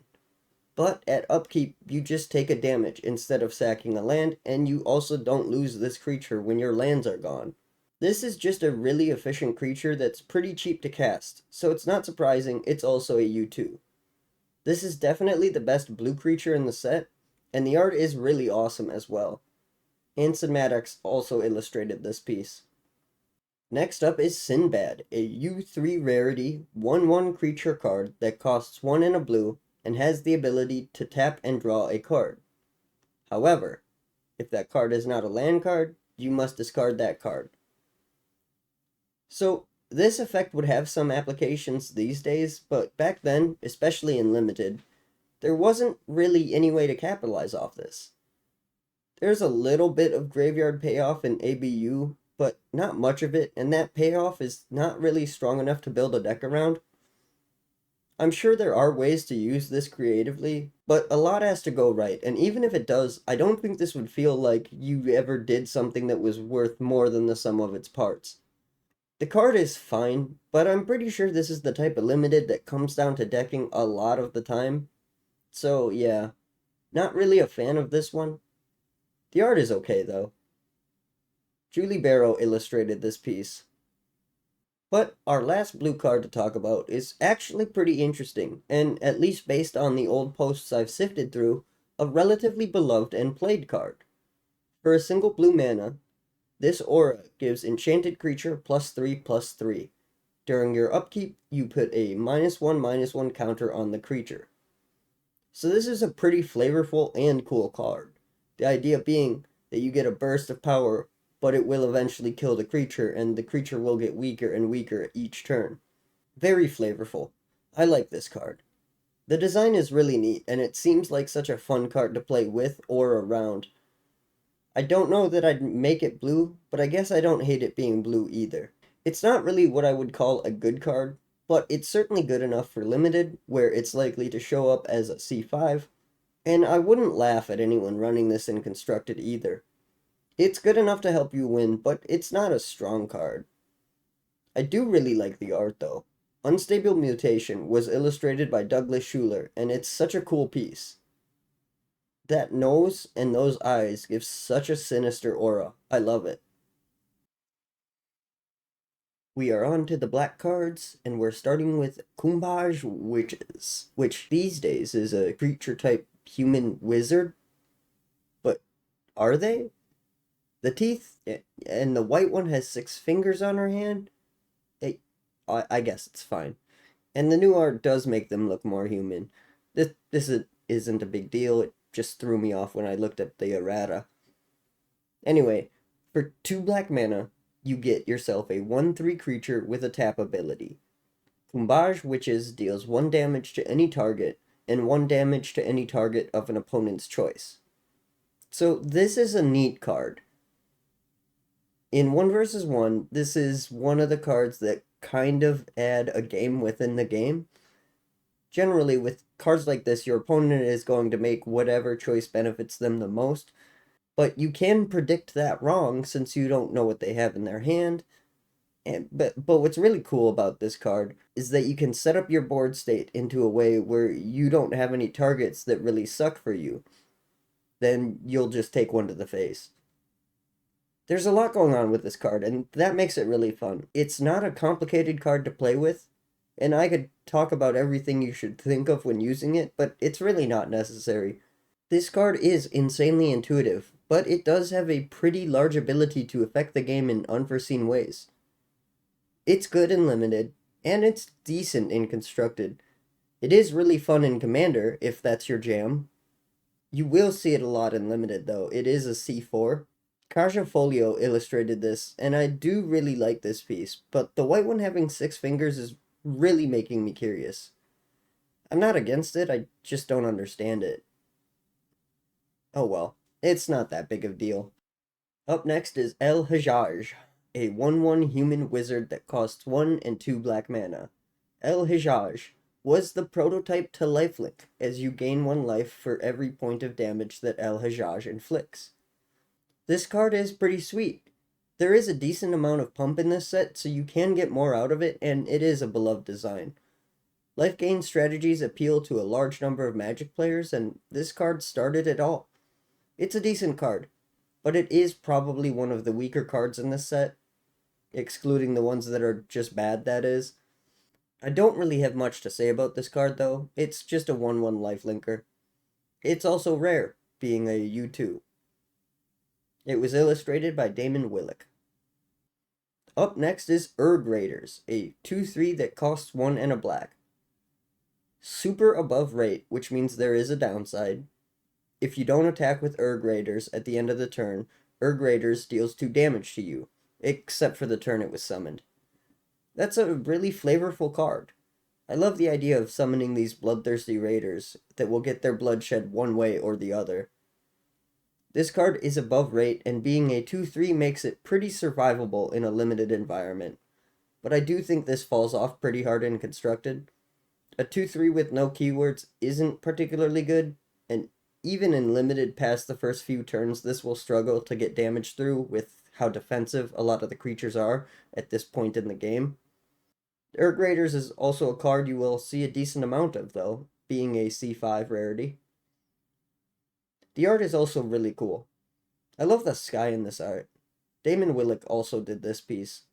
but at upkeep, you just take a damage instead of sacking a land, and you also don't lose this creature when your lands are gone. This is just a really efficient creature that's pretty cheap to cast, so it's not surprising it's also a U2. This is definitely the best blue creature in the set, and the art is really awesome as well. Anson Maddox also illustrated this piece. Next up is Sinbad, a U3 rarity 1/1 creature card that costs 1 and a blue and has the ability to tap and draw a card. However, if that card is not a land card, you must discard that card. So, this effect would have some applications these days, but back then, especially in Limited, there wasn't really any way to capitalize off this. There's a little bit of graveyard payoff in ABU, but not much of it, and that payoff is not really strong enough to build a deck around. I'm sure there are ways to use this creatively, but a lot has to go right, and even if it does, I don't think this would feel like you ever did something that was worth more than the sum of its parts. The card is fine, but I'm pretty sure this is the type of limited that comes down to decking a lot of the time. So yeah, not really a fan of this one. The art is okay though. Julie Barrow illustrated this piece. But our last blue card to talk about is actually pretty interesting, and at least based on the old posts I've sifted through, a relatively beloved and played card. For a single blue mana, this aura gives enchanted creature +3/+3. During your upkeep, you put a -1/-1 counter on the creature. So this is a pretty flavorful and cool card. The idea being that you get a burst of power, but it will eventually kill the creature, and the creature will get weaker and weaker each turn. Very flavorful. I like this card. The design is really neat, and it seems like such a fun card to play with or around. I don't know that I'd make it blue, but I guess I don't hate it being blue either. It's not really what I would call a good card, but it's certainly good enough for limited, where it's likely to show up as a C5, and I wouldn't laugh at anyone running this in constructed either. It's good enough to help you win, but it's not a strong card. I do really like the art though. Unstable Mutation was illustrated by Douglas Schuler, and it's such a cool piece. That nose and those eyes give such a sinister aura. I love it. We are on to the black cards, and we're starting with Kumbhaj Witches, which these days is a creature type human wizard. But are they? The teeth and the white one has 6 fingers on her hand. Hey, I guess it's fine. And the new art does make them look more human. Isn't a big deal. It just threw me off when I looked at the errata. Anyway, for 2 black mana, you get yourself a 1/3 creature with a tap ability. Kumbhaj Witches deals 1 damage to any target and 1 damage to any target of an opponent's choice. So this is a neat card. In 1 versus 1, this is one of the cards that kind of add a game within the game. Generally, with cards like this, your opponent is going to make whatever choice benefits them the most, but you can predict that wrong since you don't know what they have in their hand. But what's really cool about this card is that you can set up your board state into a way where you don't have any targets that really suck for you. Then you'll just take one to the face. There's a lot going on with this card, and that makes it really fun. It's not a complicated card to play with, and I could talk about everything you should think of when using it, but it's really not necessary. This card is insanely intuitive, but it does have a pretty large ability to affect the game in unforeseen ways. It's good in limited, and it's decent in constructed. It is really fun in Commander, if that's your jam. You will see it a lot in limited, though. It is a C4. Kaja Folio illustrated this, and I do really like this piece, but the white one having 6 fingers is really making me curious. I'm not against it, I just don't understand it. Oh well, it's not that big of a deal. Up next is El Hajjaj, a 1/1 human wizard that costs 1 and 2 black mana. El Hajjaj was the prototype to lifelink, as you gain 1 life for every point of damage that El Hajjaj inflicts. This card is pretty sweet. There is a decent amount of pump in this set, so you can get more out of it, and it is a beloved design. Life gain strategies appeal to a large number of Magic players, and this card started it all. It's a decent card, but it is probably one of the weaker cards in this set, excluding the ones that are just bad, that is. I don't really have much to say about this card, though. It's just a 1/1 lifelinker. It's also rare, being a U2. It was illustrated by Damon Willick. Up next is Urg Raiders, a 2/3 that costs 1 and a black. Super above rate, which means there is a downside. If you don't attack with Urg Raiders at the end of the turn, Urg Raiders deals 2 damage to you, except for the turn it was summoned. That's a really flavorful card. I love the idea of summoning these bloodthirsty raiders that will get their blood shed one way or the other. This card is above rate, and being a 2/3 makes it pretty survivable in a limited environment. But I do think this falls off pretty hard in constructed. A 2/3 with no keywords isn't particularly good, and even in limited past the first few turns, this will struggle to get damage through with how defensive a lot of the creatures are at this point in the game. Urg Raiders is also a card you will see a decent amount of, though, being a C5 rarity. The art is also really cool. I love the sky in this art. Damon Willick also did this piece.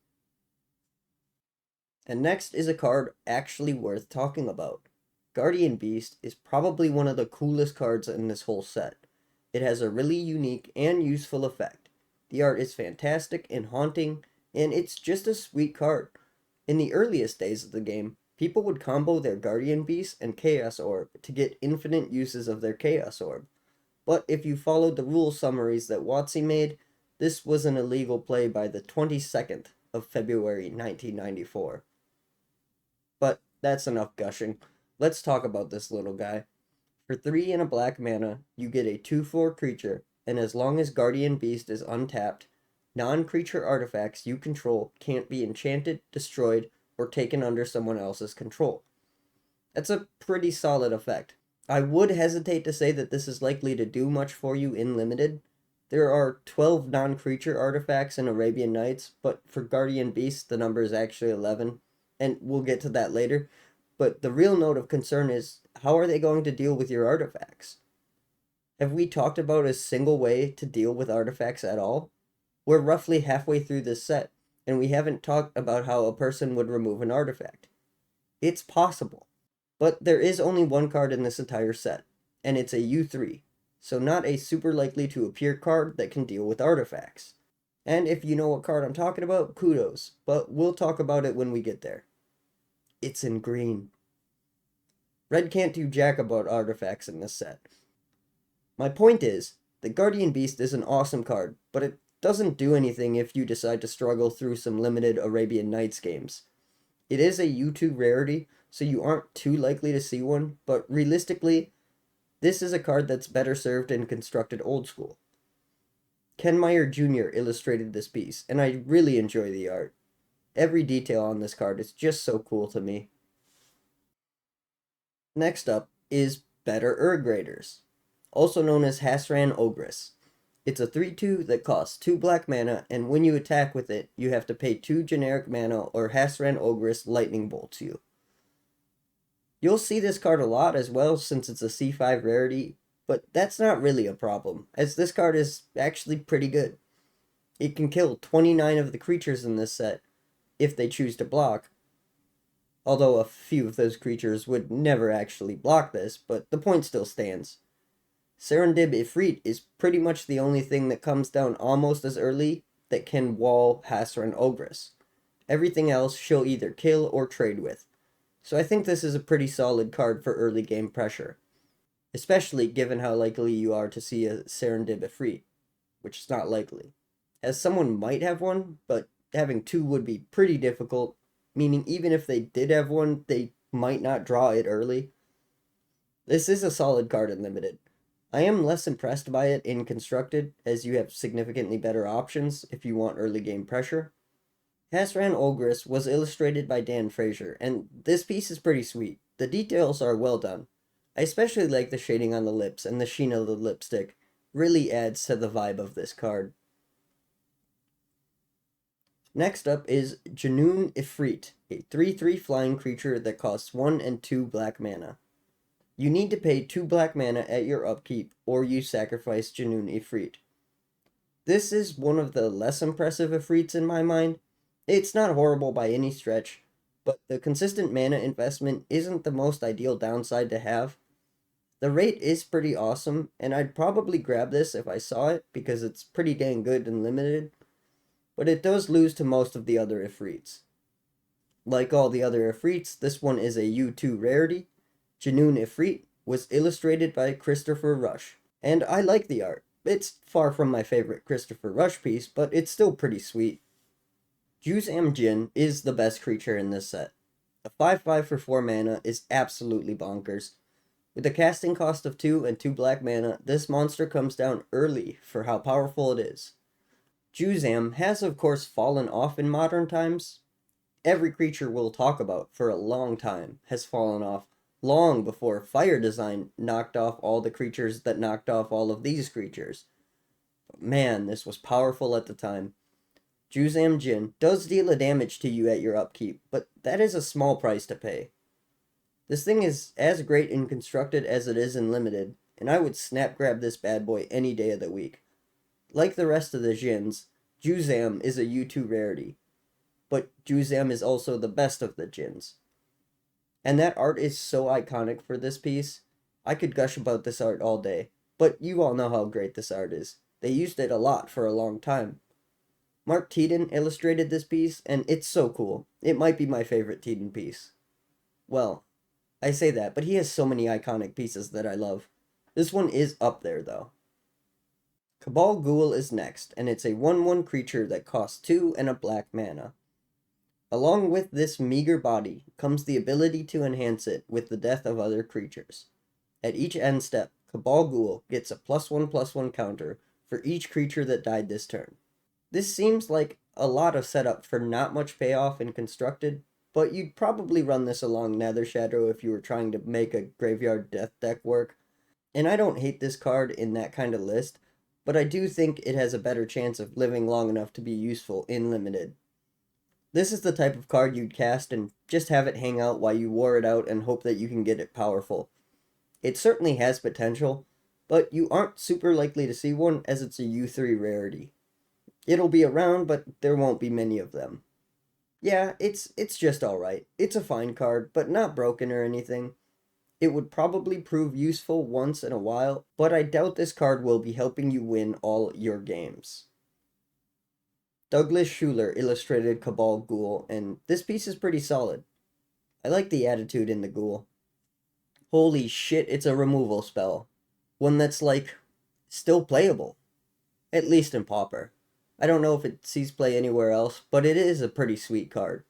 And next is a card actually worth talking about. Guardian Beast is probably one of the coolest cards in this whole set. It has a really unique and useful effect. The art is fantastic and haunting, and it's just a sweet card. In the earliest days of the game, people would combo their Guardian Beast and Chaos Orb to get infinite uses of their Chaos Orb. But if you followed the rule summaries that WotC made, this was an illegal play by the 22nd of February 1994. But that's enough gushing. Let's talk about this little guy. For 3 and a black mana, you get a 2/4 creature, and as long as Guardian Beast is untapped, non-creature artifacts you control can't be enchanted, destroyed, or taken under someone else's control. That's a pretty solid effect. I would hesitate to say that this is likely to do much for you in Limited. There are 12 non-creature artifacts in Arabian Nights, but for Guardian Beast the number is actually 11, and we'll get to that later. But the real note of concern is, how are they going to deal with your artifacts? Have we talked about a single way to deal with artifacts at all? We're roughly halfway through this set, and we haven't talked about how a person would remove an artifact. It's possible. But there is only one card in this entire set, and it's a U3, so not a super likely to appear card that can deal with artifacts. And if you know what card I'm talking about, kudos, but we'll talk about it when we get there. It's in green. Red can't do jack about artifacts in this set. My point is, the Guardian Beast is an awesome card, but it doesn't do anything if you decide to struggle through some limited Arabian Nights games. It is a U2 rarity, so you aren't too likely to see one, but realistically, this is a card that's better served in Constructed Old School. Ken Meyer Jr. illustrated this piece, and I really enjoy the art. Every detail on this card is just so cool to me. Next up is Better Urgrators, also known as Hasran Ogress. It's a 3/2 that costs 2 black mana, and when you attack with it, you have to pay 2 generic mana or Hasran Ogress lightning bolts you. You'll see this card a lot as well since it's a C5 rarity, but that's not really a problem, as this card is actually pretty good. It can kill 29 of the creatures in this set, if they choose to block, although a few of those creatures would never actually block this, but the point still stands. Serendib Ifrit is pretty much the only thing that comes down almost as early that can wall Hasran Ogress. Everything else she'll either kill or trade with. So I think this is a pretty solid card for early game pressure, especially given how likely you are to see a Serendib Ifrit, which is not likely, as someone might have one, but having 2 would be pretty difficult, meaning even if they did have one, they might not draw it early. This is a solid card in Limited. I am less impressed by it in Constructed, as you have significantly better options if you want early game pressure. Hasran Ogress was illustrated by Dan Fraser, and this piece is pretty sweet. The details are well done. I especially like the shading on the lips, and the sheen of the lipstick really adds to the vibe of this card. Next up is Junoon Ifrit, a 3/3 flying creature that costs 1 and 2 black mana. You need to pay 2 black mana at your upkeep, or you sacrifice Junoon Ifrit. This is one of the less impressive Ifrits in my mind. It's not horrible by any stretch, but the consistent mana investment isn't the most ideal downside to have. The rate is pretty awesome, and I'd probably grab this if I saw it, because it's pretty dang good and limited, but it does lose to most of the other Ifrits. Like all the other Ifrits, this one is a U2 rarity. Junoon Ifrit was illustrated by Christopher Rush, and I like the art. It's far from my favorite Christopher Rush piece, but it's still pretty sweet. Juzam Jin is the best creature in this set. A 5/5 for 4 mana is absolutely bonkers. With a casting cost of 2 and 2 black mana, this monster comes down early for how powerful it is. Juzam has of course fallen off in modern times. Every creature we'll talk about for a long time has fallen off, long before Fire Design knocked off all the creatures that knocked off all of these creatures. But man, this was powerful at the time. Juzam Jin does deal a damage to you at your upkeep, but that is a small price to pay. This thing is as great in Constructed as it is in Limited, and I would snap grab this bad boy any day of the week. Like the rest of the Jins, Juzam is a U2 rarity, but Juzam is also the best of the Jins. And that art is so iconic for this piece. I could gush about this art all day, but you all know how great this art is. They used it a lot for a long time. Mark Teeden illustrated this piece, and it's so cool. It might be my favorite Teeden piece. Well, I say that, but he has so many iconic pieces that I love. This one is up there, though. Cabal Ghoul is next, and it's a 1/1 creature that costs 2 and a black mana. Along with this meager body comes the ability to enhance it with the death of other creatures. At each end step, Cabal Ghoul gets a +1/+1 counter for each creature that died this turn. This seems like a lot of setup for not much payoff in Constructed, but you'd probably run this along Nether Shadow if you were trying to make a Graveyard Death deck work. And I don't hate this card in that kind of list, but I do think it has a better chance of living long enough to be useful in Limited. This is the type of card you'd cast and just have it hang out while you war it out and hope that you can get it powerful. It certainly has potential, but you aren't super likely to see one as it's a U3 rarity. It'll be around, but there won't be many of them. Yeah, it's just alright. It's a fine card, but not broken or anything. It would probably prove useful once in a while, but I doubt this card will be helping you win all your games. Douglas Schuler illustrated Cabal Ghoul, and this piece is pretty solid. I like the attitude in the ghoul. Holy shit, it's a removal spell. One that's like, still playable. At least in Pauper. I don't know if it sees play anywhere else, but it is a pretty sweet card.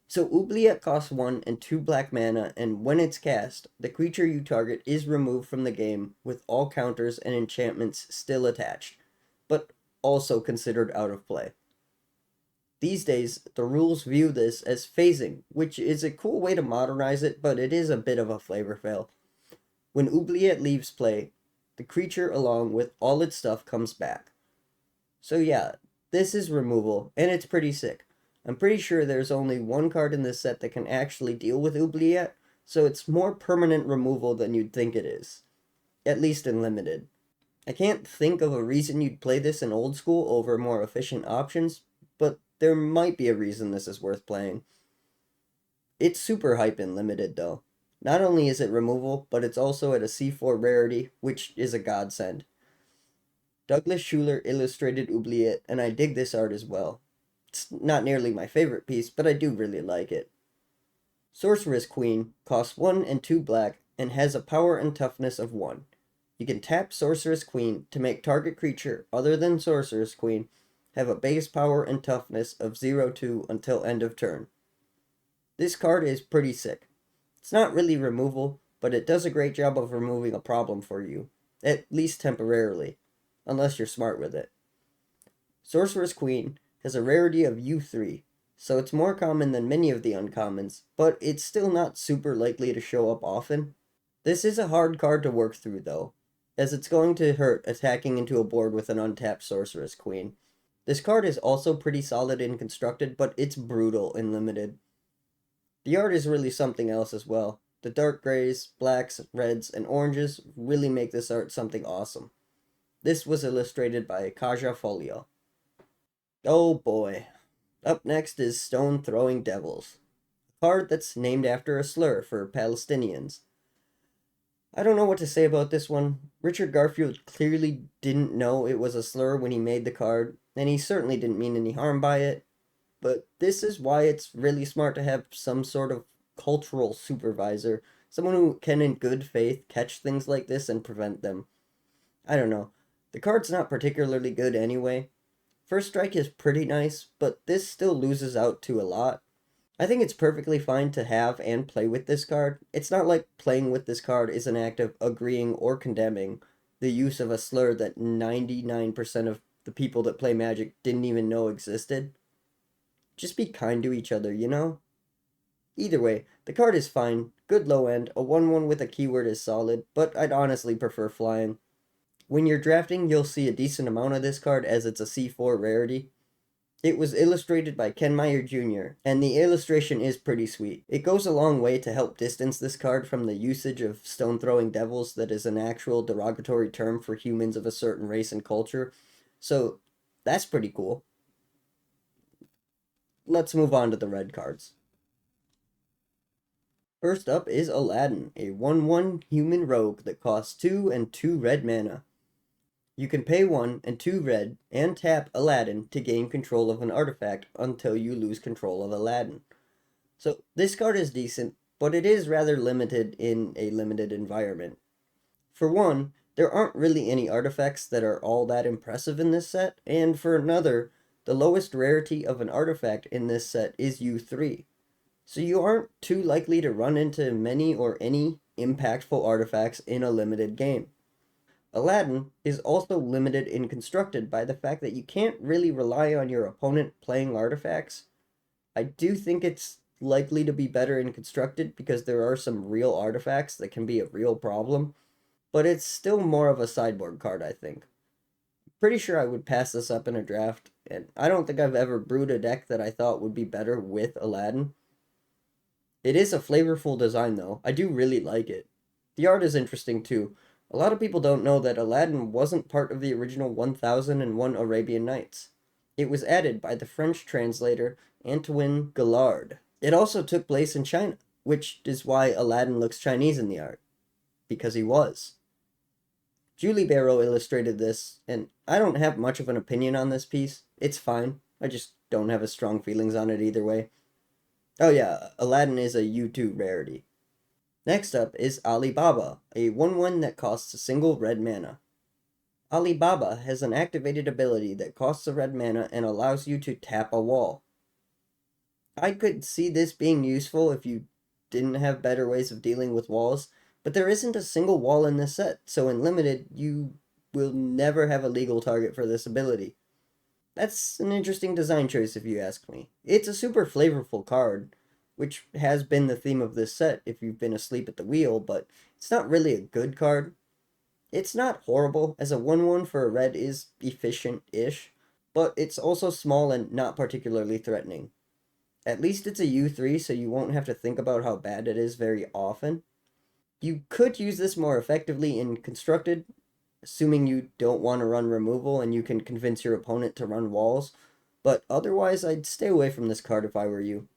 So Oubliette costs 1 and 2 black mana, and when it's cast, the creature you target is removed from the game with all counters and enchantments still attached, but also considered out of play. These days, the rules view this as phasing, which is a cool way to modernize it, but it is a bit of a flavor fail. When Oubliette leaves play, the creature along with all its stuff comes back. So yeah, this is removal, and it's pretty sick. I'm pretty sure there's only one card in this set that can actually deal with Oubliette, so it's more permanent removal than you'd think it is. At least in Limited. I can't think of a reason you'd play this in Old School over more efficient options, but there might be a reason this is worth playing. It's super hype in Limited though. Not only is it removal, but it's also at a C4 rarity, which is a godsend. Douglas Schuler illustrated Oubliette, and I dig this art as well. It's not nearly my favorite piece, but I do really like it. Sorceress Queen costs 1 and 2 black, and has a power and toughness of 1. You can tap Sorceress Queen to make target creature other than Sorceress Queen have a base power and toughness of 0-2 until end of turn. This card is pretty sick. It's not really removal, but it does a great job of removing a problem for you, at least temporarily, unless you're smart with it. Sorceress Queen has a rarity of U3, so it's more common than many of the uncommons, but it's still not super likely to show up often. This is a hard card to work through though, as it's going to hurt attacking into a board with an untapped Sorceress Queen. This card is also pretty solid in Constructed, but it's brutal in Limited. The art is really something else as well. The dark grays, blacks, reds, and oranges really make this art something awesome. This was illustrated by Kaja Folio. Oh boy. Up next is Stone Throwing Devils, a card that's named after a slur for Palestinians. I don't know what to say about this one. Richard Garfield clearly didn't know it was a slur when he made the card, and he certainly didn't mean any harm by it, but this is why it's really smart to have some sort of cultural supervisor, someone who can in good faith catch things like this and prevent them. I don't know. The card's not particularly good anyway. First Strike is pretty nice, but this still loses out to a lot. I think it's perfectly fine to have and play with this card. It's not like playing with this card is an act of agreeing or condemning the use of a slur that 99% of the people that play Magic didn't even know existed. Just be kind to each other, you know? Either way, the card is fine, good low end, a 1-1 with a keyword is solid, but I'd honestly prefer flying. When you're drafting, you'll see a decent amount of this card as it's a C4 rarity. It was illustrated by Ken Meyer Jr., and the illustration is pretty sweet. It goes a long way to help distance this card from the usage of stone-throwing devils that is an actual derogatory term for humans of a certain race and culture. So, that's pretty cool. Let's move on to the red cards. First up is Aladdin, a 1-1 human rogue that costs 2 and 2 red mana. You can pay 1 and 2 red and tap Aladdin to gain control of an artifact until you lose control of Aladdin. So this card is decent, but it is rather limited in a limited environment. For one, there aren't really any artifacts that are all that impressive in this set, and for another, the lowest rarity of an artifact in this set is U3. So you aren't too likely to run into many or any impactful artifacts in a limited game. Aladdin is also limited in Constructed by the fact that you can't really rely on your opponent playing artifacts. I do think it's likely to be better in constructed because there are some real artifacts that can be a real problem, but it's still more of a sideboard card, I think. Pretty sure I would pass this up in a draft, and I don't think I've ever brewed a deck that I thought would be better with Aladdin. It is a flavorful design, though. I do really like it. The art is interesting, too. A lot of people don't know that Aladdin wasn't part of the original 1001 Arabian Nights. It was added by the French translator Antoine Gallard. It also took place in China, which is why Aladdin looks Chinese in the art, because he was. Julie Barrow illustrated this, and I don't have much of an opinion on this piece. It's fine. I just don't have as strong feelings on it either way. Oh yeah, Aladdin is a U2 rarity. Next up is Alibaba, a 1/1 that costs a single red mana. Alibaba has an activated ability that costs a red mana and allows you to tap a wall. I could see this being useful if you didn't have better ways of dealing with walls, but there isn't a single wall in this set, so in Limited, you will never have a legal target for this ability. That's an interesting design choice if you ask me. It's a super flavorful card, which has been the theme of this set if you've been asleep at the wheel, but it's not really a good card. It's not horrible, as a 1/1 for a red is efficient-ish, but it's also small and not particularly threatening. At least it's a U3, so you won't have to think about how bad it is very often. You could use this more effectively in Constructed, assuming you don't want to run removal and you can convince your opponent to run walls, but otherwise I'd stay away from this card if I were you.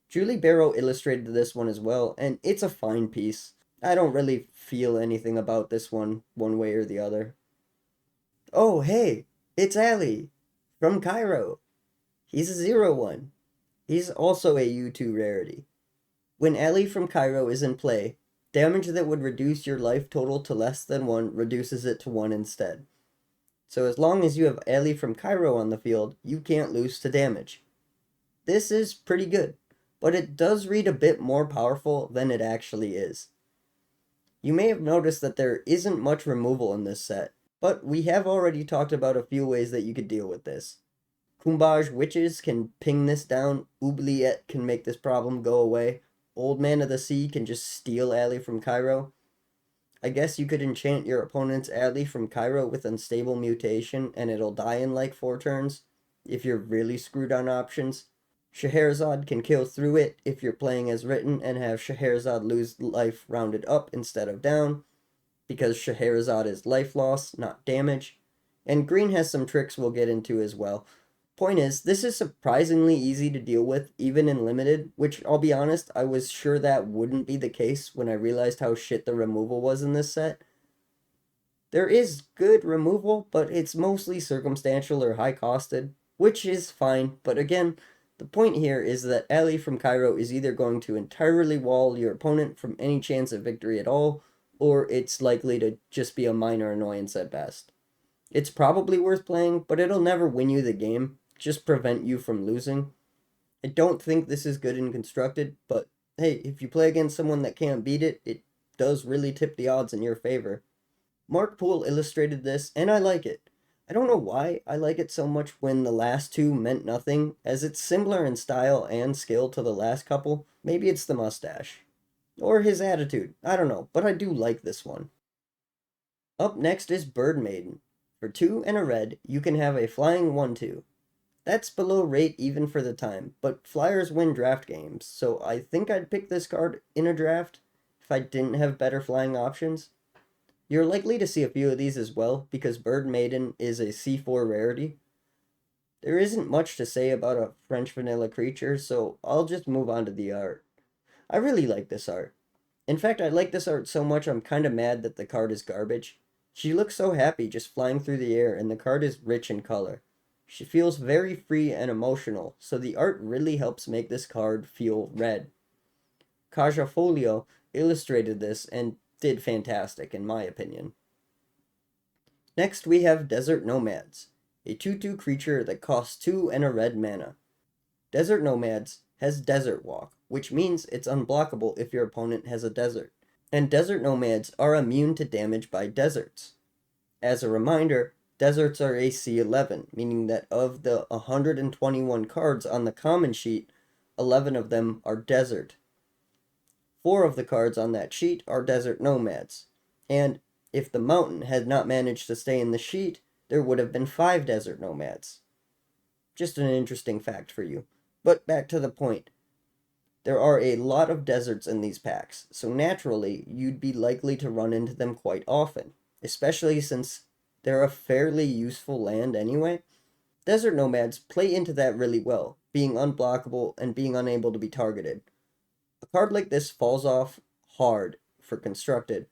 Julie Barrow illustrated this one as well, and it's a fine piece. I don't really feel anything about this one way or the other. Oh, hey, it's Ali from Cairo. He's a 0/1. He's also a U2 rarity. When Ali from Cairo is in play, damage that would reduce your life total to less than 1 reduces it to 1 instead. So as long as you have Ali from Cairo on the field, you can't lose to damage. This is pretty good, but it does read a bit more powerful than it actually is. You may have noticed that there isn't much removal in this set, but we have already talked about a few ways that you could deal with this. Kumbaj Witches can ping this down, Oubliette can make this problem go away, Old Man of the Sea can just steal Ali from Cairo. I guess you could enchant your opponent's Ali from Cairo with Unstable Mutation and it'll die in like 4 turns, if you're really screwed on options. Scheherazade can kill through it if you're playing as written and have Scheherazade lose life rounded up instead of down, because Scheherazade is life loss, not damage. And green has some tricks we'll get into as well. Point is, this is surprisingly easy to deal with, even in Limited, which, I'll be honest, I was sure that wouldn't be the case when I realized how shit the removal was in this set. There is good removal, but it's mostly circumstantial or high-costed, which is fine, but again, the point here is that Ali from Cairo is either going to entirely wall your opponent from any chance of victory at all, or it's likely to just be a minor annoyance at best. It's probably worth playing, but it'll never win you the game, just prevent you from losing. I don't think this is good in Constructed, but hey, if you play against someone that can't beat it, it does really tip the odds in your favor. Mark Poole illustrated this, and I like it. I don't know why I like it so much when the last two meant nothing, as it's similar in style and skill to the last couple. Maybe it's the mustache. Or his attitude, I don't know, but I do like this one. Up next is Bird Maiden. For 2 and a red, you can have a flying 1/2. That's below rate even for the time, but flyers win draft games, so I think I'd pick this card in a draft if I didn't have better flying options. You're likely to see a few of these as well, because Bird Maiden is a C4 rarity. There isn't much to say about a French vanilla creature, so I'll just move on to the art. I really like this art. In fact, I like this art so much I'm kinda mad that the card is garbage. She looks so happy just flying through the air, and the card is rich in color. She feels very free and emotional, so the art really helps make this card feel red. Kaja Folio illustrated this and did fantastic, in my opinion. Next, we have Desert Nomads, a 2/2 creature that costs 2 and a red mana. Desert Nomads has Desert Walk, which means it's unblockable if your opponent has a desert. And Desert Nomads are immune to damage by deserts. As a reminder, deserts are AC 11, meaning that of the 121 cards on the common sheet, 11 of them are desert. 4 of the cards on that sheet are desert nomads. And if the mountain had not managed to stay in the sheet, there would have been 5 desert nomads. Just an interesting fact for you. But back to the point. There are a lot of deserts in these packs, so naturally you'd be likely to run into them quite often, especially since they're a fairly useful land anyway. Desert nomads play into that really well, being unblockable and being unable to be targeted. A card like this falls off hard for constructed.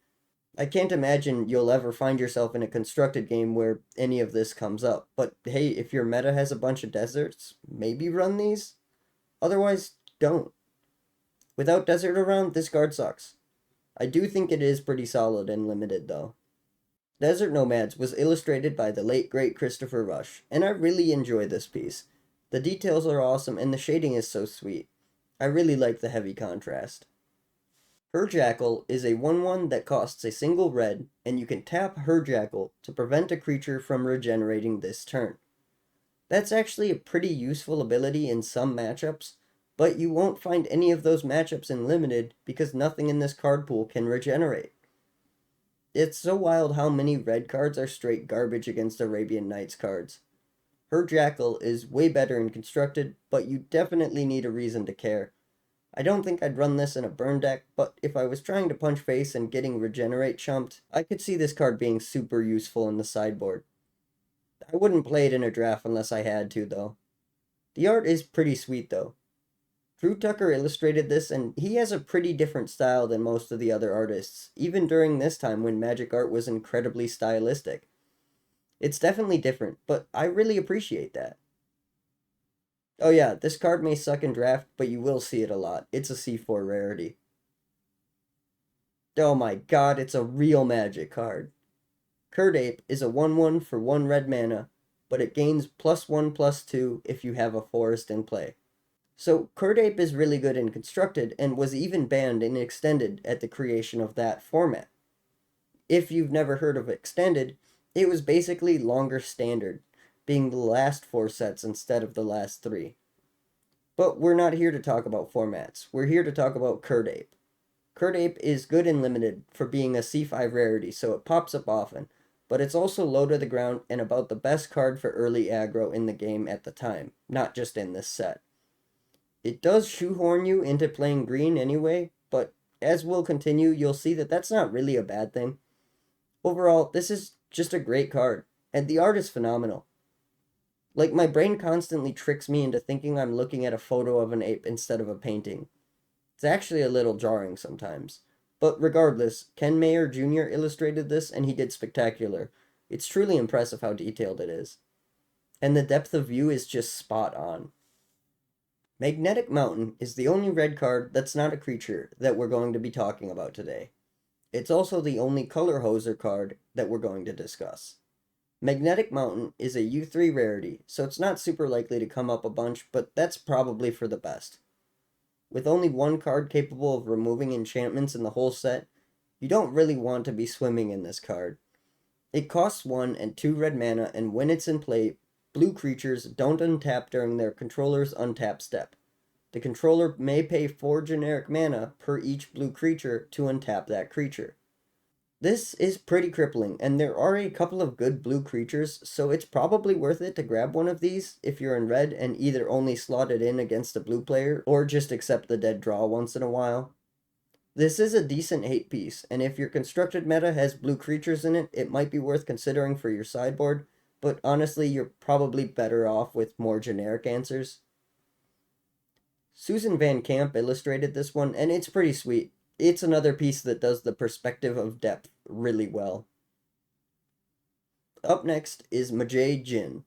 I can't imagine you'll ever find yourself in a constructed game where any of this comes up, but hey, if your meta has a bunch of deserts, maybe run these? Otherwise, don't. Without desert around, this card sucks. I do think it is pretty solid and limited though. Desert Nomads was illustrated by the late great Christopher Rush, and I really enjoy this piece. The details are awesome and the shading is so sweet. I really like the heavy contrast. Her Jackal is a 1/1 that costs a single red, and you can tap Her Jackal to prevent a creature from regenerating this turn. That's actually a pretty useful ability in some matchups, but you won't find any of those matchups in Limited because nothing in this card pool can regenerate. It's so wild how many red cards are straight garbage against Arabian Nights cards. Her Jackal is way better in Constructed, but you definitely need a reason to care. I don't think I'd run this in a burn deck, but if I was trying to punch face and getting Regenerate chumped, I could see this card being super useful in the sideboard. I wouldn't play it in a draft unless I had to, though. The art is pretty sweet, though. Drew Tucker illustrated this, and he has a pretty different style than most of the other artists, even during this time when Magic art was incredibly stylistic. It's definitely different, but I really appreciate that. Oh yeah, this card may suck in draft, but you will see it a lot. It's a C4 rarity. Oh my god, it's a real Magic card. Curd Ape is a 1/1 for 1 red mana, but it gains +1/+2 if you have a forest in play. So Curd Ape is really good in Constructed and was even banned in Extended at the creation of that format. If you've never heard of Extended, it was basically longer Standard, being the last 4 sets instead of the last 3. But we're not here to talk about formats, we're here to talk about Curd Ape. Curd Ape is good in Limited for being a C5 rarity, so it pops up often, but it's also low to the ground and about the best card for early aggro in the game at the time, not just in this set. It does shoehorn you into playing green anyway, but as we'll continue, you'll see that that's not really a bad thing. Overall, this is just a great card, and the art is phenomenal. Like, my brain constantly tricks me into thinking I'm looking at a photo of an ape instead of a painting. It's actually a little jarring sometimes. But regardless, Ken Mayer Jr. illustrated this, and he did spectacular. It's truly impressive how detailed it is. And the depth of view is just spot on. Magnetic Mountain is the only red card that's not a creature that we're going to be talking about today. It's also the only color hoser card that we're going to discuss. Magnetic Mountain is a U3 rarity, so it's not super likely to come up a bunch, but that's probably for the best. With only one card capable of removing enchantments in the whole set, you don't really want to be swimming in this card. It costs 1 and 2 red mana, and when it's in play, blue creatures don't untap during their controller's untap step. The controller may pay 4 generic mana per each blue creature to untap that creature. This is pretty crippling, and there are a couple of good blue creatures, so it's probably worth it to grab one of these if you're in red and either only slot it in against a blue player, or just accept the dead draw once in a while. This is a decent hate piece, and if your constructed meta has blue creatures in it, it might be worth considering for your sideboard, but honestly, you're probably better off with more generic answers. Susan Van Camp illustrated this one, and it's pretty sweet. It's another piece that does the perspective of depth really well. Up next is Majay Jin,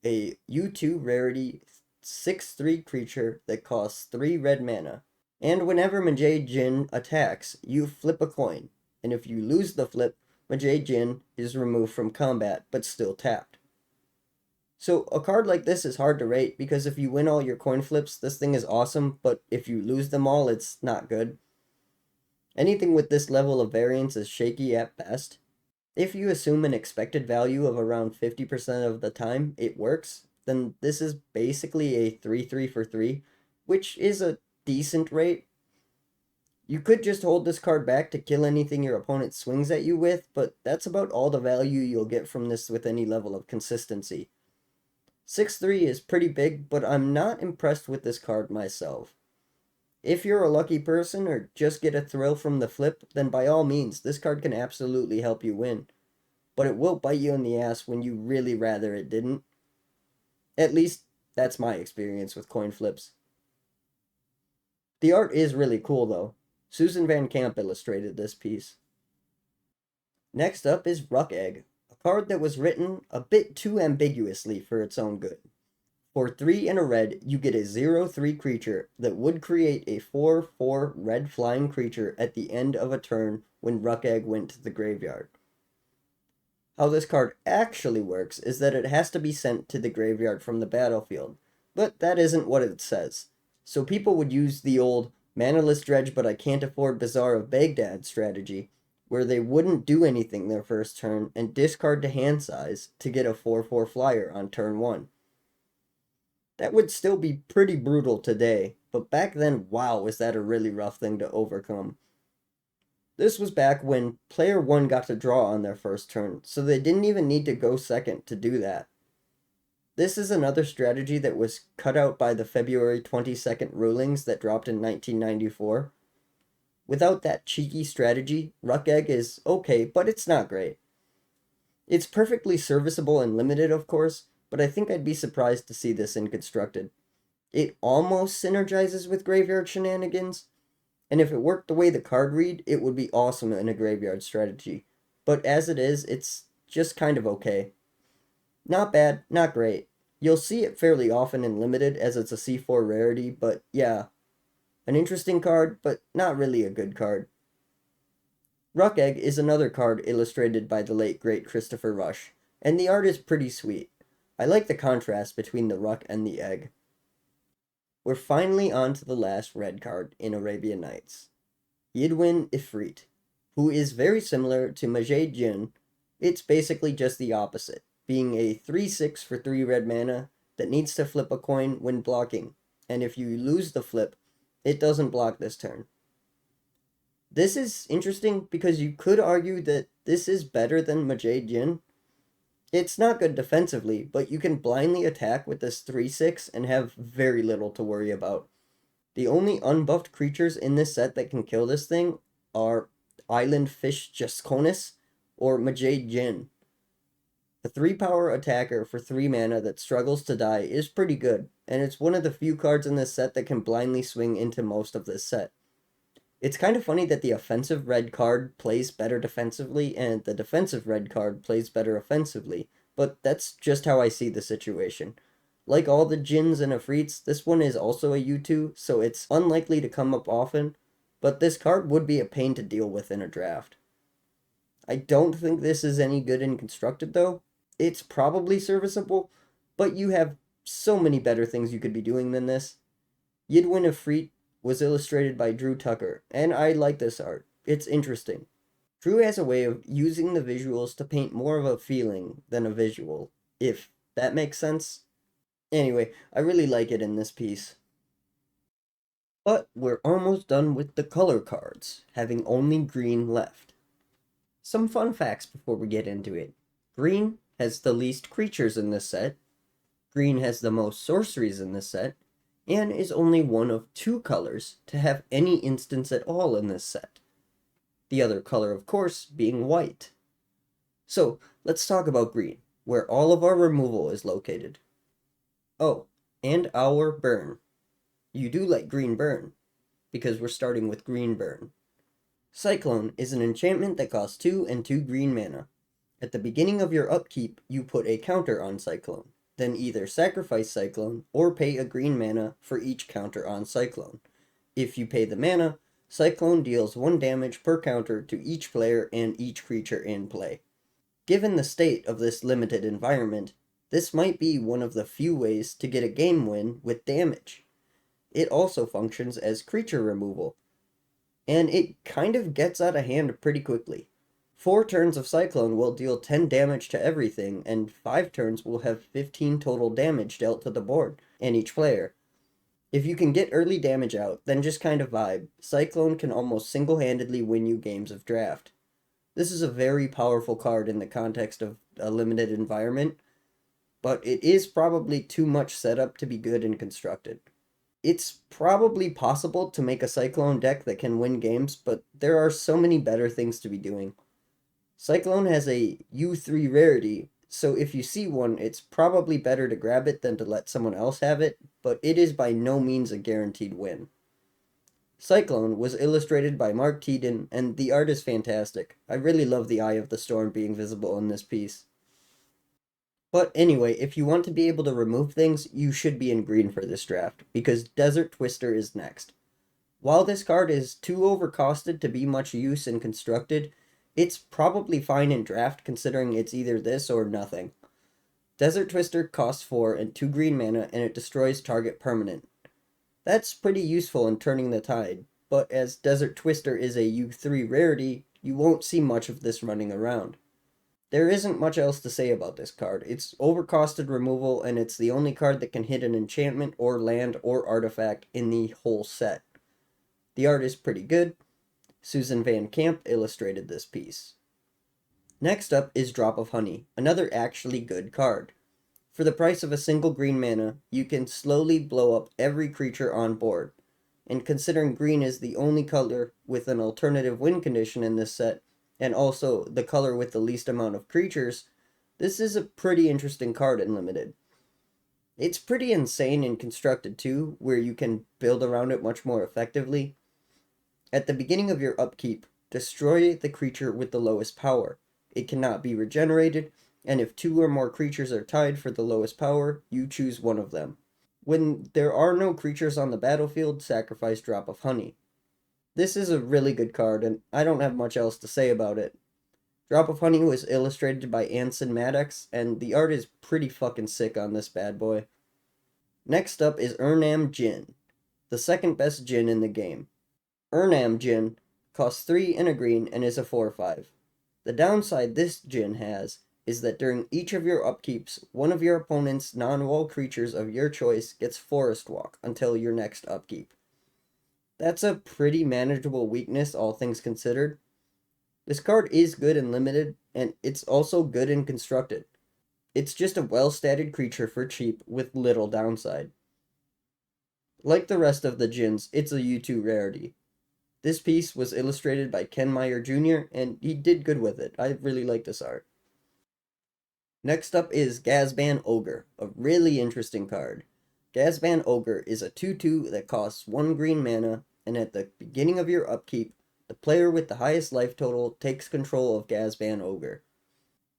a U2 rarity 6/3 creature that costs 3 red mana. And whenever Majay Jin attacks, you flip a coin, and if you lose the flip, Majay Jin is removed from combat, but still tapped. So a card like this is hard to rate, because if you win all your coin flips, this thing is awesome, but if you lose them all, it's not good. Anything with this level of variance is shaky at best. If you assume an expected value of around 50% of the time it works, then this is basically a 3/3 for 3, which is a decent rate. You could just hold this card back to kill anything your opponent swings at you with, but that's about all the value you'll get from this with any level of consistency. 6-3 is pretty big, but I'm not impressed with this card myself. If you're a lucky person or just get a thrill from the flip, then by all means, this card can absolutely help you win. But it will bite you in the ass when you really rather it didn't. At least, that's my experience with coin flips. The art is really cool, though. Susan Van Camp illustrated this piece. Next up is Ruck Egg, a card that was written a bit too ambiguously for its own good. For 3 and a red, you get a 0/3 creature that would create a 4/4 red flying creature at the end of a turn when Ruck Egg went to the graveyard. How this card actually works is that it has to be sent to the graveyard from the battlefield, but that isn't what it says. So people would use the old manaless dredge but I can't afford Bazaar of Baghdad strategy, where they wouldn't do anything their first turn and discard to hand size to get a 4/4 flyer on turn 1. That would still be pretty brutal today, but back then, wow, was that a really rough thing to overcome. This was back when player 1 got to draw on their first turn, so they didn't even need to go second to do that. This is another strategy that was cut out by the February 22nd rulings that dropped in 1994. Without that cheeky strategy, Ruck Egg is okay, but it's not great. It's perfectly serviceable and limited, of course, but I think I'd be surprised to see this in Constructed. It almost synergizes with Graveyard Shenanigans, and if it worked the way the card read, it would be awesome in a Graveyard strategy. But as it is, it's just kind of okay. Not bad, not great. You'll see it fairly often in Limited as it's a C4 rarity, but yeah. An interesting card, but not really a good card. Ruck Egg is another card illustrated by the late great Christopher Rush, and the art is pretty sweet. I like the contrast between the ruck and the egg. We're finally on to the last red card in Arabian Nights. Yidwin Ifrit, who is very similar to Majid Jinn. It's basically just the opposite, being a 3/6 for 3 red mana that needs to flip a coin when blocking, and if you lose the flip, it doesn't block this turn. This is interesting because you could argue that this is better than Majid Jinn. It's not good defensively, but you can blindly attack with this 3/6 and have very little to worry about. The only unbuffed creatures in this set that can kill this thing are Island Fish Jasconis or Majid Jinn. The 3-power attacker for 3 mana that struggles to die is pretty good, and it's one of the few cards in this set that can blindly swing into most of this set. It's kind of funny that the offensive red card plays better defensively and the defensive red card plays better offensively, but that's just how I see the situation. Like all the Jinns and Afrits, this one is also a U2, so it's unlikely to come up often, but this card would be a pain to deal with in a draft. I don't think this is any good in Constructed though. It's probably serviceable, but you have so many better things you could be doing than this. Yidwin Ifrit was illustrated by Drew Tucker, and I like this art. It's interesting. Drew has a way of using the visuals to paint more of a feeling than a visual, if that makes sense. Anyway, I really like it in this piece. But we're almost done with the color cards, having only green left. Some fun facts before we get into it. Green has the least creatures in this set. Green has the most sorceries in this set, and is only one of 2 colors to have any instance at all in this set. The other color, of course, being white. So, let's talk about green, where all of our removal is located. Oh, and our burn. You do like green burn, because we're starting with green burn. Cyclone is an enchantment that costs 2 and 2 green mana. At the beginning of your upkeep, you put a counter on Cyclone. Then either sacrifice Cyclone or pay a green mana for each counter on Cyclone. If you pay the mana, Cyclone deals 1 damage per counter to each player and each creature in play. Given the state of this limited environment, this might be one of the few ways to get a game win with damage. It also functions as creature removal, and it kind of gets out of hand pretty quickly. 4 turns of Cyclone will deal 10 damage to everything, and 5 turns will have 15 total damage dealt to the board, and each player. If you can get early damage out, then just kind of vibe. Cyclone can almost single-handedly win you games of draft. This is a very powerful card in the context of a limited environment, but it is probably too much setup to be good and constructed. It's probably possible to make a Cyclone deck that can win games, but there are so many better things to be doing. Cyclone has a U3 rarity, so if you see one, it's probably better to grab it than to let someone else have it, but it is by no means a guaranteed win. Cyclone was illustrated by Mark Teeden, and the art is fantastic. I really love the Eye of the Storm being visible in this piece. But anyway, if you want to be able to remove things, you should be in green for this draft, because Desert Twister is next. While this card is too overcosted to be much use in constructed, it's probably fine in draft considering it's either this or nothing. Desert Twister costs 4 and 2 green mana and it destroys target permanent. That's pretty useful in turning the tide, but as Desert Twister is a U3 rarity, you won't see much of this running around. There isn't much else to say about this card. It's overcosted removal and it's the only card that can hit an enchantment or land or artifact in the whole set. The art is pretty good. Susan Van Camp illustrated this piece. Next up is Drop of Honey, another actually good card. For the price of a single green mana, you can slowly blow up every creature on board. And considering green is the only color with an alternative win condition in this set, and also the color with the least amount of creatures, this is a pretty interesting card in Limited. It's pretty insane in Constructed too, where you can build around it much more effectively. At the beginning of your upkeep, destroy the creature with the lowest power. It cannot be regenerated, and if 2 or more creatures are tied for the lowest power, you choose one of them. When there are no creatures on the battlefield, sacrifice Drop of Honey. This is a really good card, and I don't have much else to say about it. Drop of Honey was illustrated by Anson Maddox, and the art is pretty fucking sick on this bad boy. Next up is Urnam Jin, the second best Jin in the game. Urnam Jin costs 3 and a green and is a 4/5. The downside this Jin has is that during each of your upkeeps, one of your opponent's non-wall creatures of your choice gets Forest Walk until your next upkeep. That's a pretty manageable weakness, all things considered. This card is good in Limited, and it's also good in Constructed. It's just a well-statted creature for cheap with little downside. Like the rest of the Jins, it's a U2 rarity. This piece was illustrated by Ken Meyer Jr., and he did good with it. I really like this art. Next up is Gazban Ogre, a really interesting card. Gazban Ogre is a 2/2 that costs 1 green mana, and at the beginning of your upkeep, the player with the highest life total takes control of Gazban Ogre.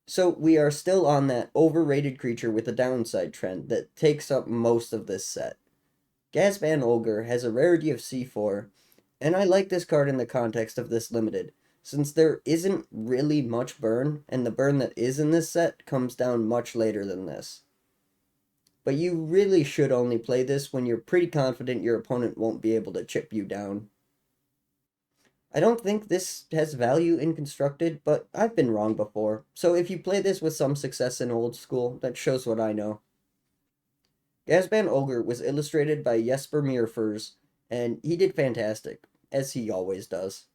So we are still on that overrated creature with a downside trend that takes up most of this set. Gazban Ogre has a rarity of C4, and I like this card in the context of this Limited, since there isn't really much burn, and the burn that is in this set comes down much later than this. But you really should only play this when you're pretty confident your opponent won't be able to chip you down. I don't think this has value in Constructed, but I've been wrong before, so if you play this with some success in Old School, that shows what I know. Gazban Ogre was illustrated by Jesper Mierfers, and he did fantastic, as he always does.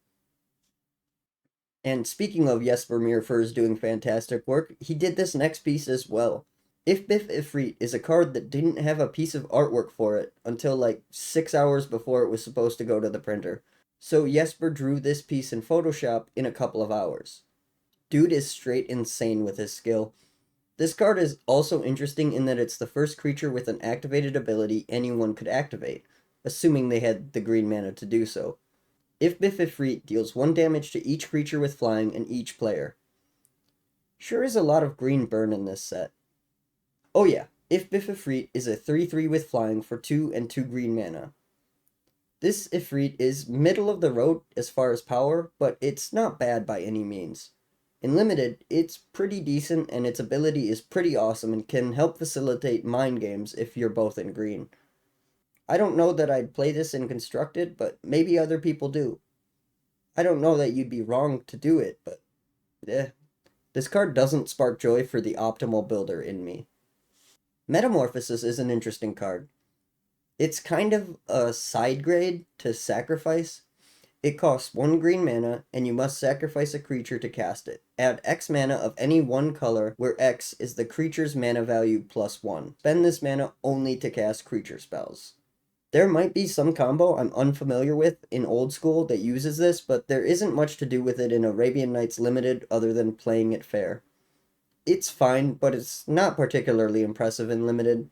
And speaking of Jesper Mierfers doing fantastic work, he did this next piece as well. If Biff Ifrit is a card that didn't have a piece of artwork for it until like 6 hours before it was supposed to go to the printer. So Jesper drew this piece in Photoshop in a couple of hours. Dude is straight insane with his skill. This card is also interesting in that it's the first creature with an activated ability anyone could activate, assuming they had the green mana to do so. If Biff Ifrit deals 1 damage to each creature with flying and each player. Sure is a lot of green burn in this set. Oh yeah, If Biff Ifrit is a 3/3 with flying for 2 and 2 green mana. This Ifrit is middle of the road as far as power, but it's not bad by any means. In Limited, it's pretty decent and its ability is pretty awesome and can help facilitate mind games if you're both in green. I don't know that I'd play this in Constructed, but maybe other people do. I don't know that you'd be wrong to do it, but this card doesn't spark joy for the optimal builder in me. Metamorphosis is an interesting card. It's kind of a side grade to sacrifice. It costs 1 green mana, and you must sacrifice a creature to cast it. Add X mana of any one color, where X is the creature's mana value plus 1. Spend this mana only to cast creature spells. There might be some combo I'm unfamiliar with in old school that uses this, but there isn't much to do with it in Arabian Nights Limited other than playing it fair. It's fine, but it's not particularly impressive in Limited,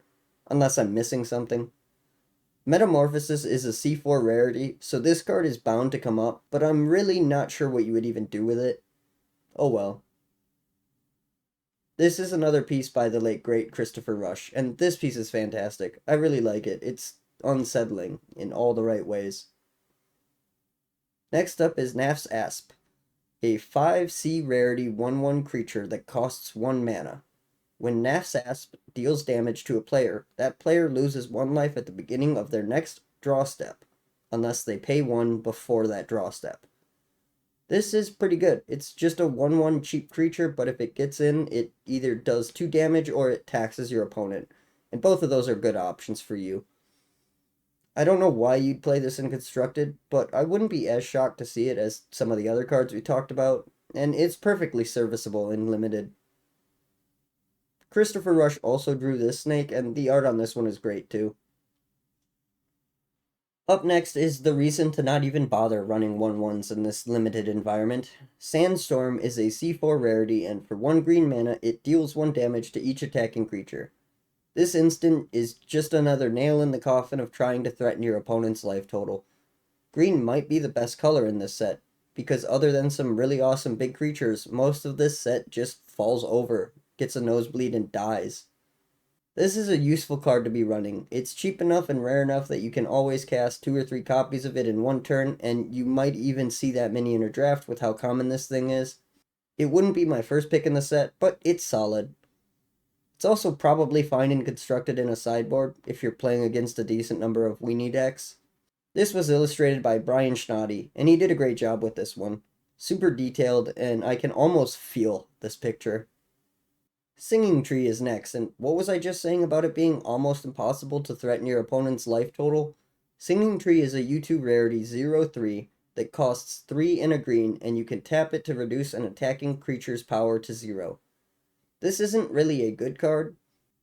unless I'm missing something. Metamorphosis is a C4 rarity, so this card is bound to come up, but I'm really not sure what you would even do with it. Oh well. This is another piece by the late great Christopher Rush, and this piece is fantastic. I really like it. It's unsettling in all the right ways. Next up is Naf's Asp, a 5C rarity 1/1 creature that costs 1 mana. When Naf's Asp deals damage to a player, that player loses 1 life at the beginning of their next draw step, unless they pay 1 before that draw step. This is pretty good. It's just a 1/1 cheap creature, but if it gets in, it either does 2 damage or it taxes your opponent, and both of those are good options for you. I don't know why you'd play this in Constructed, but I wouldn't be as shocked to see it as some of the other cards we talked about, and it's perfectly serviceable in Limited. Christopher Rush also drew this snake, and the art on this one is great too. Up next is the reason to not even bother running 1/1s in this limited environment. Sandstorm is a C4 rarity, and for 1 green mana, it deals 1 damage to each attacking creature. This instant is just another nail in the coffin of trying to threaten your opponent's life total. Green might be the best color in this set, because other than some really awesome big creatures, most of this set just falls over, gets a nosebleed, and dies. This is a useful card to be running. It's cheap enough and rare enough that you can always cast 2 or 3 copies of it in one turn, and you might even see that many in a draft with how common this thing is. It wouldn't be my first pick in the set, but it's solid. It's also probably fine and constructed in a sideboard if you're playing against a decent number of weenie decks. This was illustrated by Brian Schnotty, and he did a great job with this one. Super detailed, and I can almost feel this picture. Singing Tree is next, and what was I just saying about it being almost impossible to threaten your opponent's life total? Singing Tree is a U2 rarity 0/3 that costs 3 and a green, and you can tap it to reduce an attacking creature's power to 0. This isn't really a good card,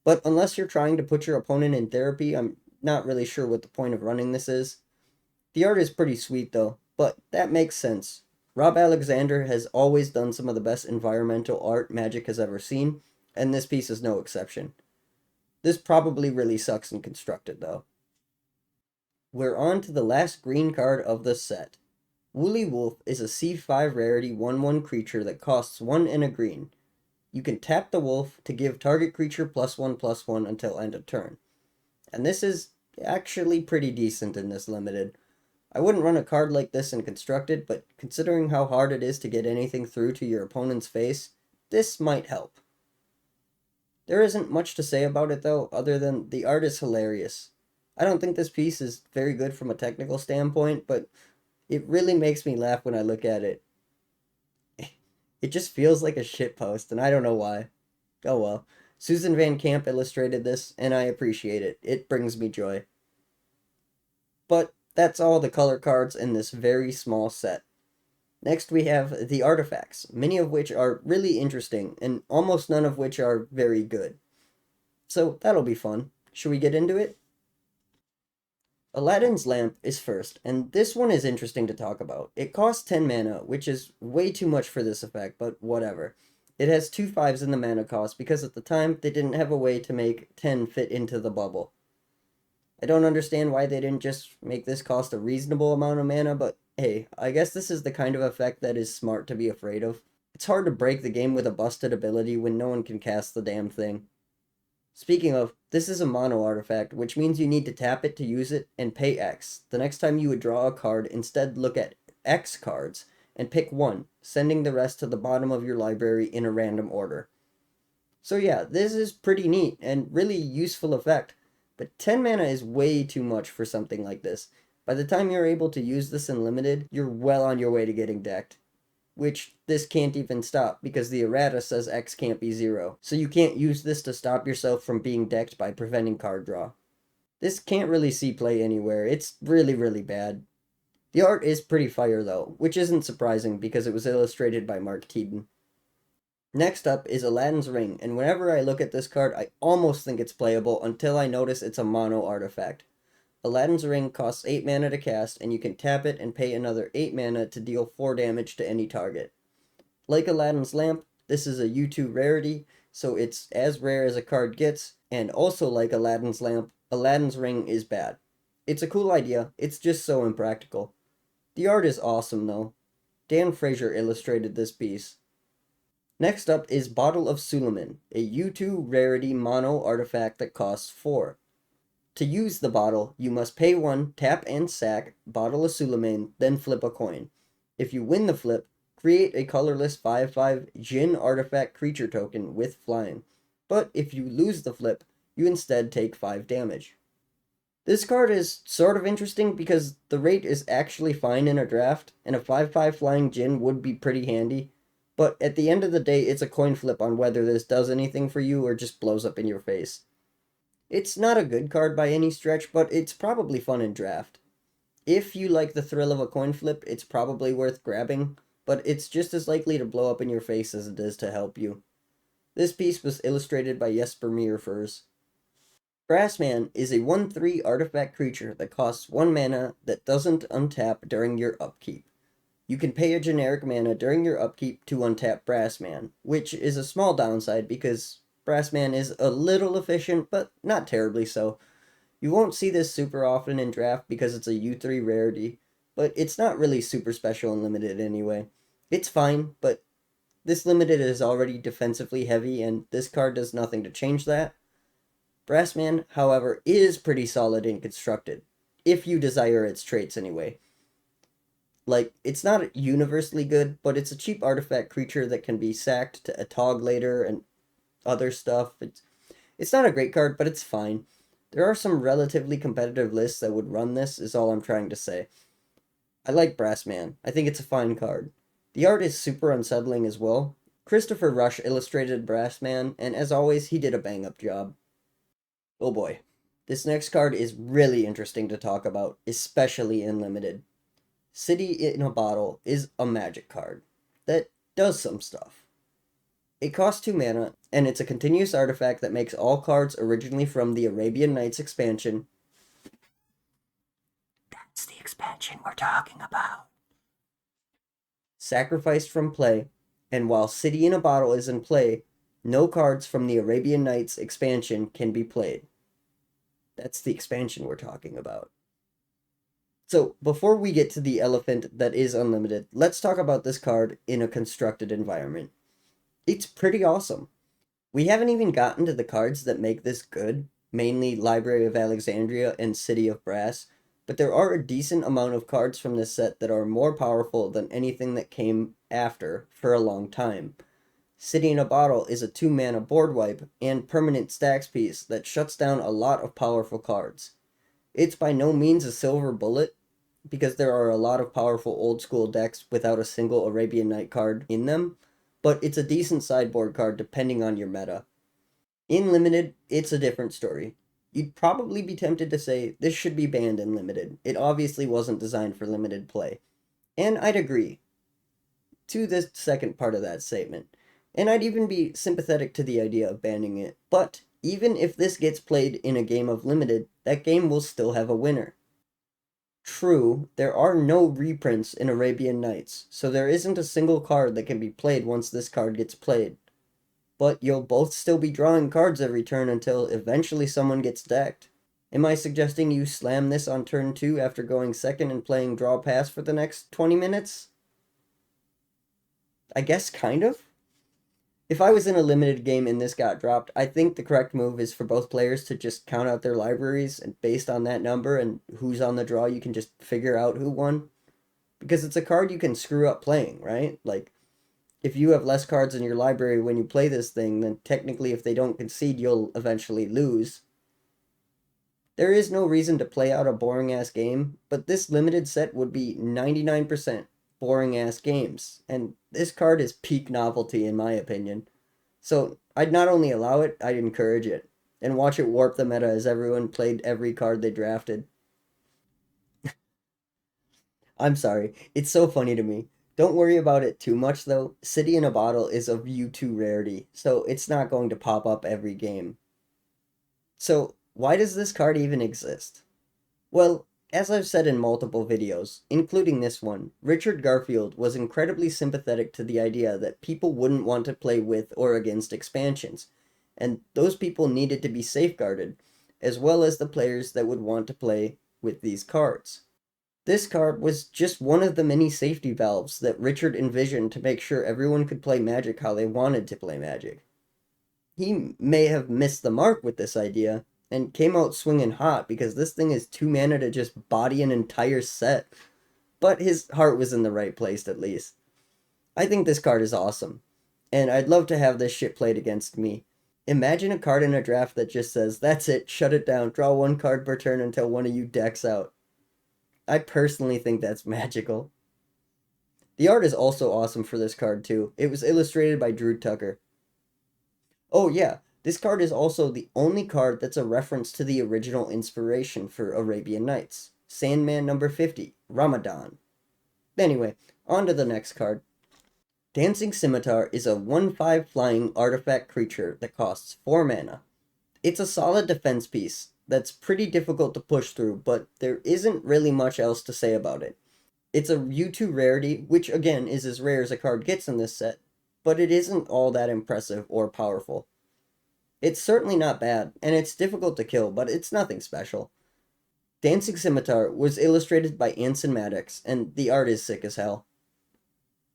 but unless you're trying to put your opponent in therapy, I'm not really sure what the point of running this is. The art is pretty sweet though, but that makes sense. Rob Alexander has always done some of the best environmental art Magic has ever seen, and this piece is no exception. This probably really sucks in Constructed though. We're on to the last green card of the set. Woolly Wolf is a C5 rarity 1/1 creature that costs 1 and a green. You can tap the wolf to give target creature +1/+1 until end of turn. And this is actually pretty decent in this limited. I wouldn't run a card like this in Constructed, but considering how hard it is to get anything through to your opponent's face, this might help. There isn't much to say about it though, other than the art is hilarious. I don't think this piece is very good from a technical standpoint, but it really makes me laugh when I look at it. It just feels like a shitpost, and I don't know why. Oh well. Susan Van Camp illustrated this, and I appreciate it. It brings me joy. But that's all the color cards in this very small set. Next we have the artifacts, many of which are really interesting, and almost none of which are very good. So that'll be fun. Should we get into it? Aladdin's Lamp is first, and this one is interesting to talk about. It costs 10 mana, which is way too much for this effect, but whatever. It has 2 5s in the mana cost because at the time they didn't have a way to make 10 fit into the bubble. I don't understand why they didn't just make this cost a reasonable amount of mana, but hey, I guess this is the kind of effect that is smart to be afraid of. It's hard to break the game with a busted ability when no one can cast the damn thing. Speaking of, this is a mono artifact, which means you need to tap it to use it and pay X. The next time you would draw a card, instead look at X cards and pick one, sending the rest to the bottom of your library in a random order. So yeah, this is pretty neat and really useful effect, but 10 mana is way too much for something like this. By the time you're able to use this in Limited, you're well on your way to getting decked. Which this can't even stop because the errata says X can't be 0. So you can't use this to stop yourself from being decked by preventing card draw. This can't really see play anywhere. It's really, really bad. The art is pretty fire though, which isn't surprising because it was illustrated by Mark Teeden. Next up is Aladdin's Ring, and whenever I look at this card, I almost think it's playable until I notice it's a mono artifact. Aladdin's Ring costs 8 mana to cast, and you can tap it and pay another 8 mana to deal 4 damage to any target. Like Aladdin's Lamp, this is a U2 rarity, so it's as rare as a card gets, and also like Aladdin's Lamp, Aladdin's Ring is bad. It's a cool idea, it's just so impractical. The art is awesome though. Dan Fraser illustrated this piece. Next up is Bottle of Suleiman, a U2 rarity mono artifact that costs 4. To use the bottle, you must pay 1, tap and sack Bottle of Suleiman, then flip a coin. If you win the flip, create a colorless 5/5 Jinn artifact creature token with flying. But if you lose the flip, you instead take 5 damage. This card is sort of interesting because the rate is actually fine in a draft, and a 5/5 flying Jinn would be pretty handy. But at the end of the day, it's a coin flip on whether this does anything for you or just blows up in your face. It's not a good card by any stretch, but it's probably fun in draft. If you like the thrill of a coin flip, it's probably worth grabbing, but it's just as likely to blow up in your face as it is to help you. This piece was illustrated by Jesper Mierfers. Brassman is a 1/3 artifact creature that costs 1 mana that doesn't untap during your upkeep. You can pay a generic mana during your upkeep to untap Brassman, which is a small downside because Brassman is a little efficient, but not terribly so. You won't see this super often in draft because it's a U3 rarity, but it's not really super special in limited anyway. It's fine, but this limited is already defensively heavy, and this card does nothing to change that. Brassman, however, is pretty solid and constructed, if you desire its traits anyway. Like, it's not universally good, but it's a cheap artifact creature that can be sacked to Atog later and other stuff. It's not a great card, but it's fine. There are some relatively competitive lists that would run this, is all I'm trying to say. I like Brassman. I think it's a fine card. The art is super unsettling as well. Christopher Rush illustrated Brassman, and as always, he did a bang-up job. Oh boy. This next card is really interesting to talk about, especially in limited. City in a Bottle is a magic card that does some stuff. It costs 2 mana, and it's a continuous artifact that makes all cards originally from the Arabian Nights expansion. That's the expansion we're talking about. Sacrificed from play, and while City in a Bottle is in play, no cards from the Arabian Nights expansion can be played. That's the expansion we're talking about. So, before we get to the elephant that is unlimited, let's talk about this card in a constructed environment. It's pretty awesome. We haven't even gotten to the cards that make this good, mainly Library of Alexandria and City of Brass, but there are a decent amount of cards from this set that are more powerful than anything that came after for a long time. City in a Bottle is a 2 mana board wipe and permanent stacks piece that shuts down a lot of powerful cards. It's by no means a silver bullet, because there are a lot of powerful old school decks without a single Arabian Night card in them, but it's a decent sideboard card depending on your meta. In limited, it's a different story. You'd probably be tempted to say this should be banned in limited. It obviously wasn't designed for limited play. And I'd agree to this second part of that statement. And I'd even be sympathetic to the idea of banning it. But even if this gets played in a game of limited, that game will still have a winner. True, there are no reprints in Arabian Nights, so there isn't a single card that can be played once this card gets played. But you'll both still be drawing cards every turn until eventually someone gets decked. Am I suggesting you slam this on turn 2 after going second and playing draw pass for the next 20 minutes? I guess kind of. If I was in a limited game and this got dropped, I think the correct move is for both players to just count out their libraries, and based on that number and who's on the draw, you can just figure out who won. Because it's a card you can screw up playing, right? Like, if you have less cards in your library when you play this thing, then technically if they don't concede, you'll eventually lose. There is no reason to play out a boring-ass game, but this limited set would be 99% boring-ass games, and this card is peak novelty in my opinion. So I'd not only allow it, I'd encourage it. and watch it warp the meta as everyone played every card they drafted. I'm sorry, it's so funny to me. Don't worry about it too much though. City in a Bottle is a U2 rarity, so it's not going to pop up every game. So, why does this card even exist? Well, as I've said in multiple videos, including this one, Richard Garfield was incredibly sympathetic to the idea that people wouldn't want to play with or against expansions, and those people needed to be safeguarded, as well as the players that would want to play with these cards. This card was just one of the many safety valves that Richard envisioned to make sure everyone could play Magic how they wanted to play Magic. He may have missed the mark with this idea, and came out swinging hot because this thing is 2 mana to just body an entire set. But his heart was in the right place at least. I think this card is awesome, and I'd love to have this shit played against me. Imagine a card in a draft that just says, that's it, shut it down, draw 1 card per turn until one of you decks out. I personally think that's magical. The art is also awesome for this card too. It was illustrated by Drew Tucker. Oh yeah, this card is also the only card that's a reference to the original inspiration for Arabian Nights. Sandman number 50, Ramadan. Anyway, on to the next card. Dancing Scimitar is a 1/5 flying artifact creature that costs 4 mana. It's a solid defense piece that's pretty difficult to push through, but there isn't really much else to say about it. It's a U2 rarity, which again is as rare as a card gets in this set, but it isn't all that impressive or powerful. It's certainly not bad, and it's difficult to kill, but it's nothing special. Dancing Scimitar was illustrated by Anson Maddox, and the art is sick as hell.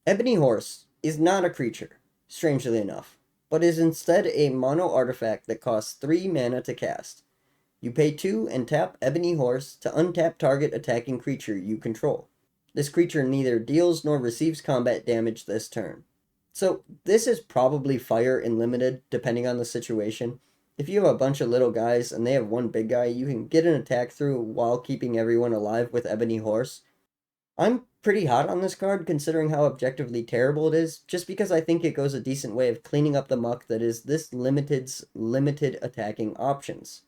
Ebony Horse is not a creature, strangely enough, but is instead a mono artifact that costs 3 mana to cast. You pay 2 and tap Ebony Horse to untap target attacking creature you control. This creature neither deals nor receives combat damage this turn. So this is probably fire in limited, depending on the situation. If you have a bunch of little guys and they have one big guy, you can get an attack through while keeping everyone alive with Ebony Horse. I'm pretty hot on this card considering how objectively terrible it is, just because I think it goes a decent way of cleaning up the muck that is this limited's limited attacking options.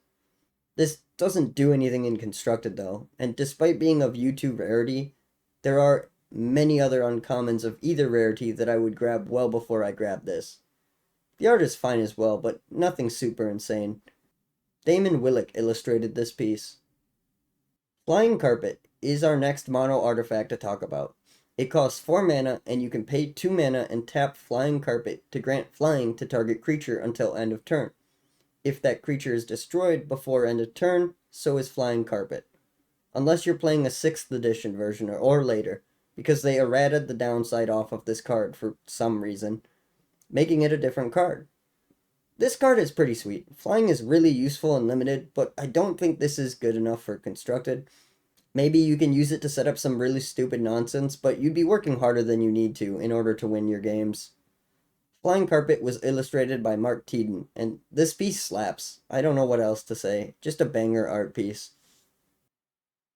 This doesn't do anything in Constructed though, and despite being of U2 rarity, there are many other uncommons of either rarity that I would grab well before I grab this. The art is fine as well, but nothing super insane. Damon Willick illustrated this piece. Flying Carpet is our next mono artifact to talk about. It costs 4 mana, and you can pay 2 mana and tap Flying Carpet to grant flying to target creature until end of turn. If that creature is destroyed before end of turn, so is Flying Carpet. Unless you're playing a 6th edition version or later, because they errated the downside off of this card for some reason, making it a different card. This card is pretty sweet. Flying is really useful and limited, but I don't think this is good enough for Constructed. Maybe you can use it to set up some really stupid nonsense, but you'd be working harder than you need to in order to win your games. Flying Carpet was illustrated by Mark Teeden, and this piece slaps. I don't know what else to say. Just a banger art piece.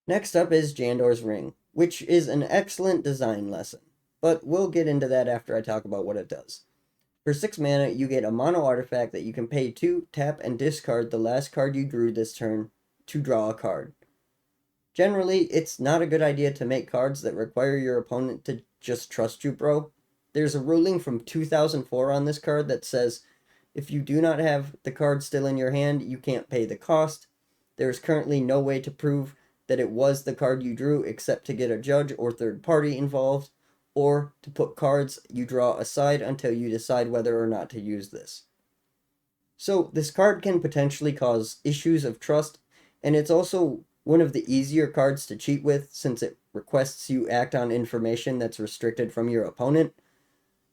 Next up is Jandor's Ring, which is an excellent design lesson, but we'll get into that after I talk about what it does. For 6 mana, you get a mono artifact that you can pay 2, tap, and discard the last card you drew this turn to draw a card. Generally, it's not a good idea to make cards that require your opponent to just trust you, bro. There's a ruling from 2004 on this card that says, if you do not have the card still in your hand, you can't pay the cost. There is currently no way to prove that it was the card you drew except to get a judge or third party involved, or to put cards you draw aside until you decide whether or not to use this. So this card can potentially cause issues of trust, and it's also one of the easier cards to cheat with since it requests you act on information that's restricted from your opponent.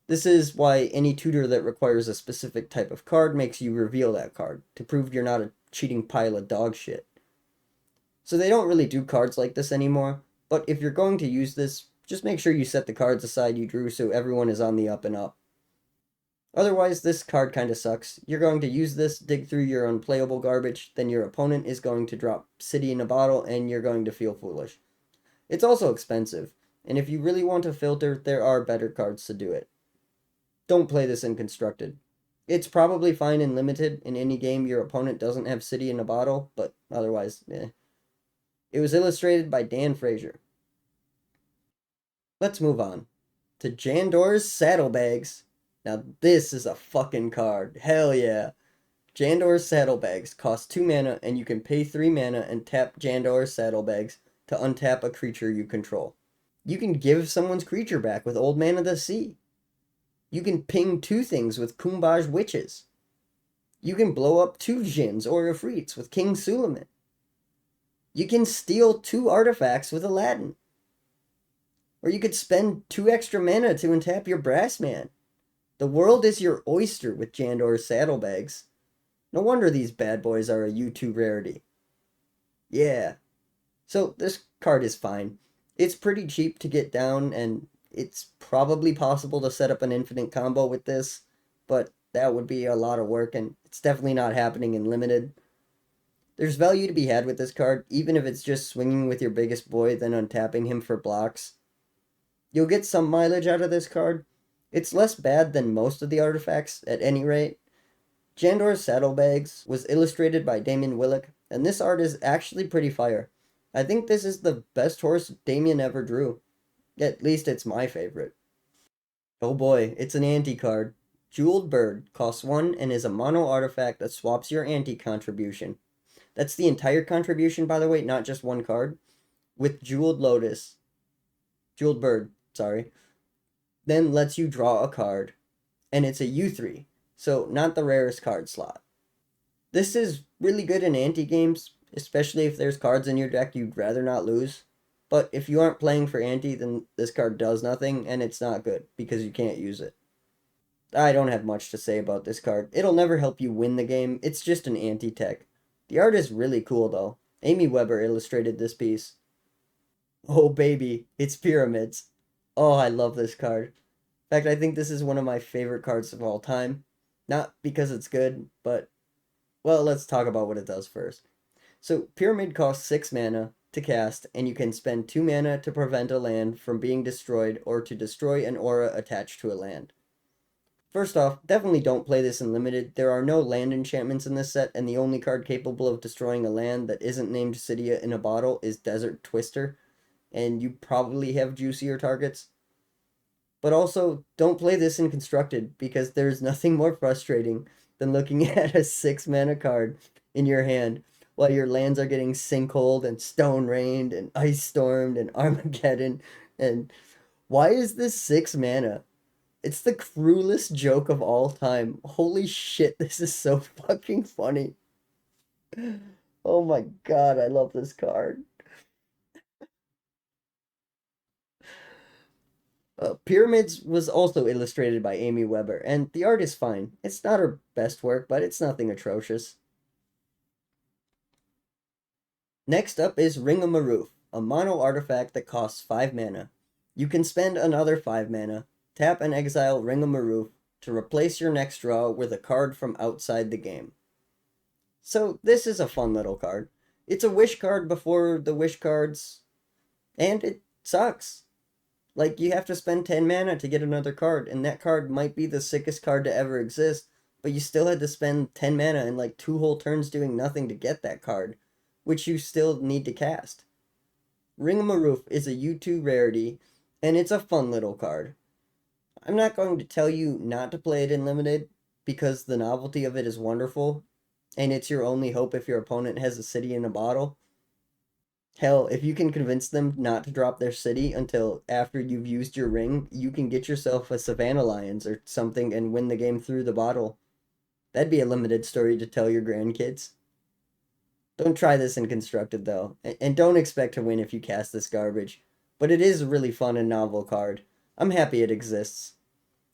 This is why any tutor that requires a specific type of card makes you reveal that card, to prove you're not a cheating pile of dog shit. So they don't really do cards like this anymore, but if you're going to use this, just make sure you set the cards aside you drew so everyone is on the up and up. Otherwise, this card kinda sucks. You're going to use this, dig through your unplayable garbage, then your opponent is going to drop City in a Bottle, and you're going to feel foolish. It's also expensive, and if you really want to filter, there are better cards to do it. Don't play this in Constructed. It's probably fine in limited in any game your opponent doesn't have city in a bottle, but otherwise, eh. It was illustrated by Dan Fraser. Let's move on to Jandor's Saddlebags. Now this is a fucking card. Hell yeah. Jandor's Saddlebags cost 2 mana and you can pay 3 mana and tap Jandor's Saddlebags to untap a creature you control. You can give someone's creature back with Old Man of the Sea. You can ping 2 things with Kumbaj Witches. You can blow up 2 Djinns or Ifrits with King Suleiman. You can steal 2 artifacts with Aladdin. Or you could spend 2 extra mana to untap your Brass Man. The world is your oyster with Jandor's Saddlebags. No wonder these bad boys are a YouTube rarity. Yeah. So this card is fine. It's pretty cheap to get down, and it's probably possible to set up an infinite combo with this, but that would be a lot of work, and it's definitely not happening in limited. There's value to be had with this card, even if it's just swinging with your biggest boy, then untapping him for blocks. You'll get some mileage out of this card. It's less bad than most of the artifacts, at any rate. Jandor's Saddlebags was illustrated by Damien Willick, and this art is actually pretty fire. I think this is the best horse Damien ever drew. At least it's my favorite. Oh boy, it's an anti card. Jeweled Bird costs 1 and is a mono artifact that swaps your anti contribution. That's the entire contribution, by the way, not just one card. With Jeweled Lotus. Jeweled Bird, sorry. Then lets you draw a card. And it's a U3, so not the rarest card slot. This is really good in anti-games, especially if there's cards in your deck you'd rather not lose. But if you aren't playing for anti, then this card does nothing, and it's not good, because you can't use it. I don't have much to say about this card. It'll never help you win the game, it's just an anti-tech. The art is really cool, though. Amy Weber illustrated this piece. Oh baby, it's Pyramids. Oh, I love this card. In fact, I think this is one of my favorite cards of all time. Not because it's good, but, well, let's talk about what it does first. So, Pyramid costs 6 mana to cast, and you can spend 2 mana to prevent a land from being destroyed or to destroy an aura attached to a land. First off, definitely don't play this in limited. There are no land enchantments in this set, and the only card capable of destroying a land that isn't named Cydia in a bottle is Desert Twister, and you probably have juicier targets. But also, don't play this in constructed, because there's nothing more frustrating than looking at a 6 mana card in your hand while your lands are getting sinkholed and stone rained and ice stormed and Armageddon. And why is this 6 mana? It's the cruelest joke of all time. Holy shit, this is so fucking funny. Oh my god, I love this card. Pyramids was also illustrated by Amy Weber, and the art is fine. It's not her best work, but it's nothing atrocious. Next up is Ringamaroof, a mono artifact that costs 5 mana. You can spend another 5 mana, tap and exile Ringamaroof to replace your next draw with a card from outside the game. So this is a fun little card. It's a wish card before the wish cards, and it sucks. Like, you have to spend 10 mana to get another card, and that card might be the sickest card to ever exist, but you still had to spend 10 mana and like 2 whole turns doing nothing to get that card, which you still need to cast. Ringamaroof is a U2 rarity, and it's a fun little card. I'm not going to tell you not to play it in limited, because the novelty of it is wonderful, and it's your only hope if your opponent has a city in a bottle. Hell, if you can convince them not to drop their city until after you've used your ring, you can get yourself a Savannah Lions or something and win the game through the bottle. That'd be a limited story to tell your grandkids. Don't try this in constructed though, and don't expect to win if you cast this garbage. But it is a really fun and novel card. I'm happy it exists.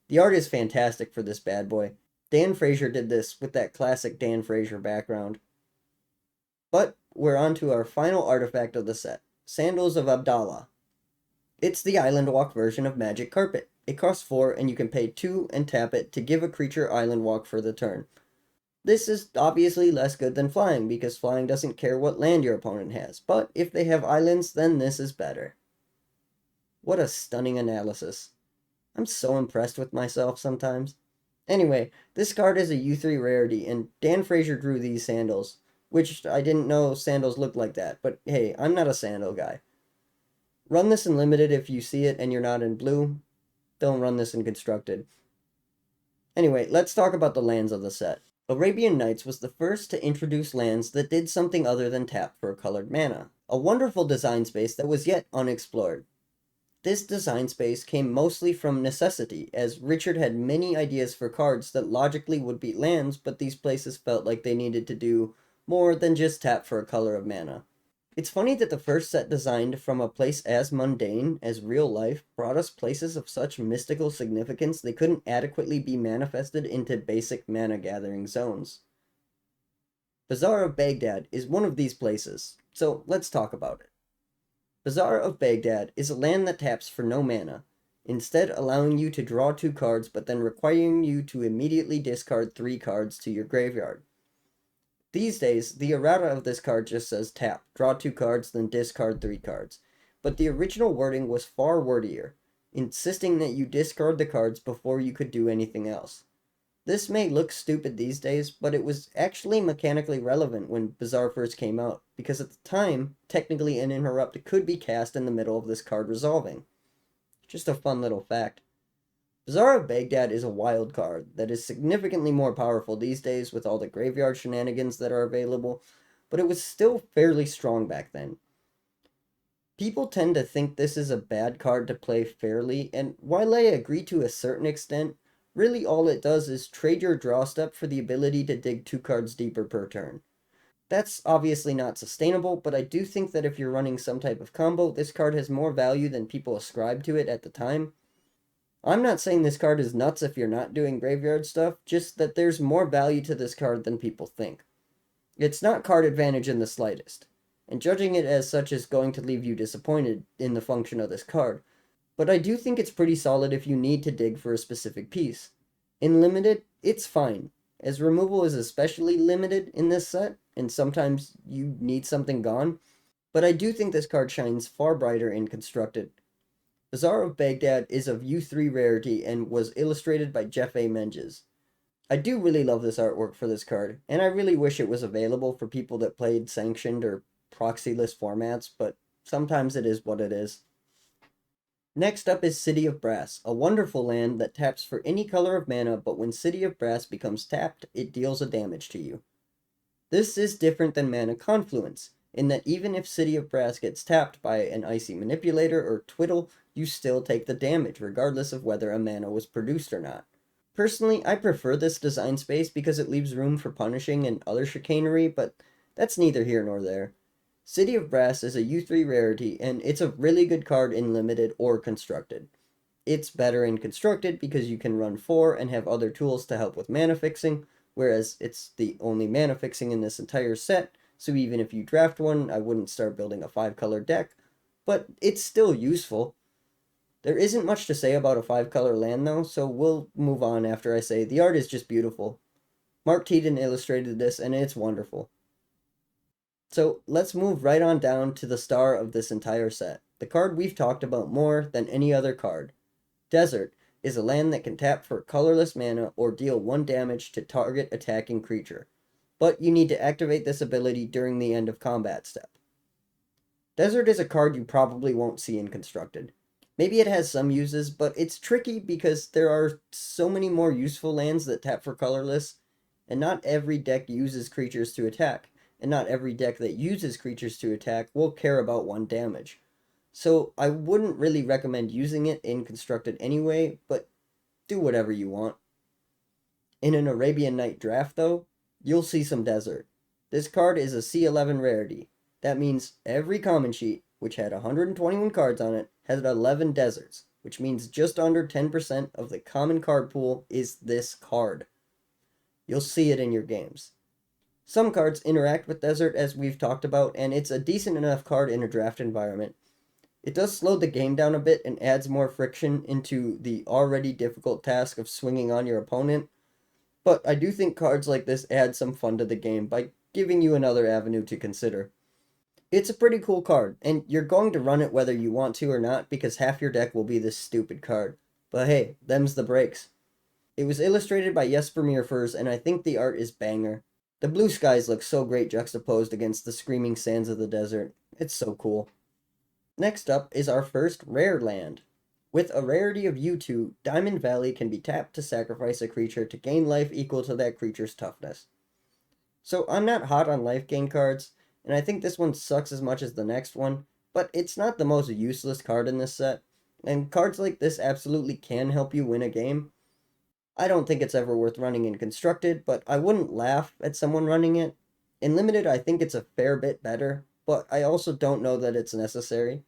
The art is fantastic for this bad boy. Dan Fraser did this with that classic Dan Fraser background. But we're on to our final artifact of the set, Sandals of Abdallah. It's the Island Walk version of Magic Carpet. It costs 4 and you can pay 2 and tap it to give a creature Island Walk for the turn. This is obviously less good than Flying, because Flying doesn't care what land your opponent has, but if they have islands, then this is better. What a stunning analysis. I'm so impressed with myself sometimes. Anyway, this card is a U3 rarity, and Dan Frazier drew these sandals, which I didn't know sandals looked like that, but hey, I'm not a sandal guy. Run this in limited if you see it and you're not in blue. Don't run this in constructed. Anyway, let's talk about the lands of the set. Arabian Nights was the first to introduce lands that did something other than tap for colored mana, a wonderful design space that was yet unexplored. This design space came mostly from necessity, as Richard had many ideas for cards that logically would beat lands, but these places felt like they needed to do more than just tap for a color of mana. It's funny that the first set designed from a place as mundane as real life brought us places of such mystical significance they couldn't adequately be manifested into basic mana gathering zones. Bazaar of Baghdad is one of these places, so let's talk about it. Bazaar of Baghdad is a land that taps for no mana, instead allowing you to draw 2 cards but then requiring you to immediately discard 3 cards to your graveyard. These days, the errata of this card just says tap, draw 2 cards, then discard 3 cards. But the original wording was far wordier, insisting that you discard the cards before you could do anything else. This may look stupid these days, but it was actually mechanically relevant when Bazaar first came out, because at the time, technically an interrupt could be cast in the middle of this card resolving. Just a fun little fact. Bazaar of Baghdad is a wild card that is significantly more powerful these days with all the graveyard shenanigans that are available, but it was still fairly strong back then. People tend to think this is a bad card to play fairly, and while I agree to a certain extent, really all it does is trade your draw step for the ability to dig 2 cards deeper per turn. That's obviously not sustainable, but I do think that if you're running some type of combo, this card has more value than people ascribe to it at the time. I'm not saying this card is nuts if you're not doing graveyard stuff, just that there's more value to this card than people think. It's not card advantage in the slightest, and judging it as such is going to leave you disappointed in the function of this card, but I do think it's pretty solid if you need to dig for a specific piece. In limited, it's fine, as removal is especially limited in this set, and sometimes you need something gone, but I do think this card shines far brighter in constructed. Bazaar of Baghdad is of U3 rarity and was illustrated by Jeff A. Menges. I do really love this artwork for this card, and I really wish it was available for people that played sanctioned or proxyless formats, but sometimes it is what it is. Next up is City of Brass, a wonderful land that taps for any color of mana, but when City of Brass becomes tapped, it deals a damage to you. This is different than Mana Confluence, in that even if City of Brass gets tapped by an Icy Manipulator or Twiddle, you still take the damage, regardless of whether a mana was produced or not. Personally, I prefer this design space because it leaves room for punishing and other chicanery, but that's neither here nor there. City of Brass is a U3 rarity, and it's a really good card in limited or constructed. It's better in constructed because you can run 4 and have other tools to help with mana fixing, whereas it's the only mana fixing in this entire set, so even if you draft one, I wouldn't start building a 5-color deck, but it's still useful. There isn't much to say about a 5-color land though, so we'll move on after I say the art is just beautiful. Mark Teeden illustrated this, and it's wonderful. So let's move right on down to the star of this entire set, the card we've talked about more than any other card. Desert is a land that can tap for colorless mana or deal 1 damage to target attacking creature, but you need to activate this ability during the end of combat step. Desert is a card you probably won't see in Constructed. Maybe it has some uses, but it's tricky because there are so many more useful lands that tap for colorless, and not every deck uses creatures to attack, and not every deck that uses creatures to attack will care about 1 damage. So I wouldn't really recommend using it in Constructed anyway, but do whatever you want. In an Arabian Night draft though, you'll see some Desert. This card is a C11 rarity. That means every common sheet, which had 121 cards on it, has 11 deserts, which means just under 10% of the common card pool is this card. You'll see it in your games. Some cards interact with Desert as we've talked about, and it's a decent enough card in a draft environment. It does slow the game down a bit and adds more friction into the already difficult task of swinging on your opponent, but I do think cards like this add some fun to the game by giving you another avenue to consider. It's a pretty cool card, and you're going to run it whether you want to or not because half your deck will be this stupid card. But hey, them's the breaks. It was illustrated by Jesper Mierfers, and I think the art is banger. The blue skies look so great juxtaposed against the screaming sands of the desert. It's so cool. Next up is our first rare land. With a rarity of U2, Diamond Valley can be tapped to sacrifice a creature to gain life equal to that creature's toughness. So I'm not hot on life gain cards, and I think this one sucks as much as the next one, but it's not the most useless card in this set, and cards like this absolutely can help you win a game. I don't think it's ever worth running in Constructed, but I wouldn't laugh at someone running it. In Limited, I think it's a fair bit better, but I also don't know that it's necessary.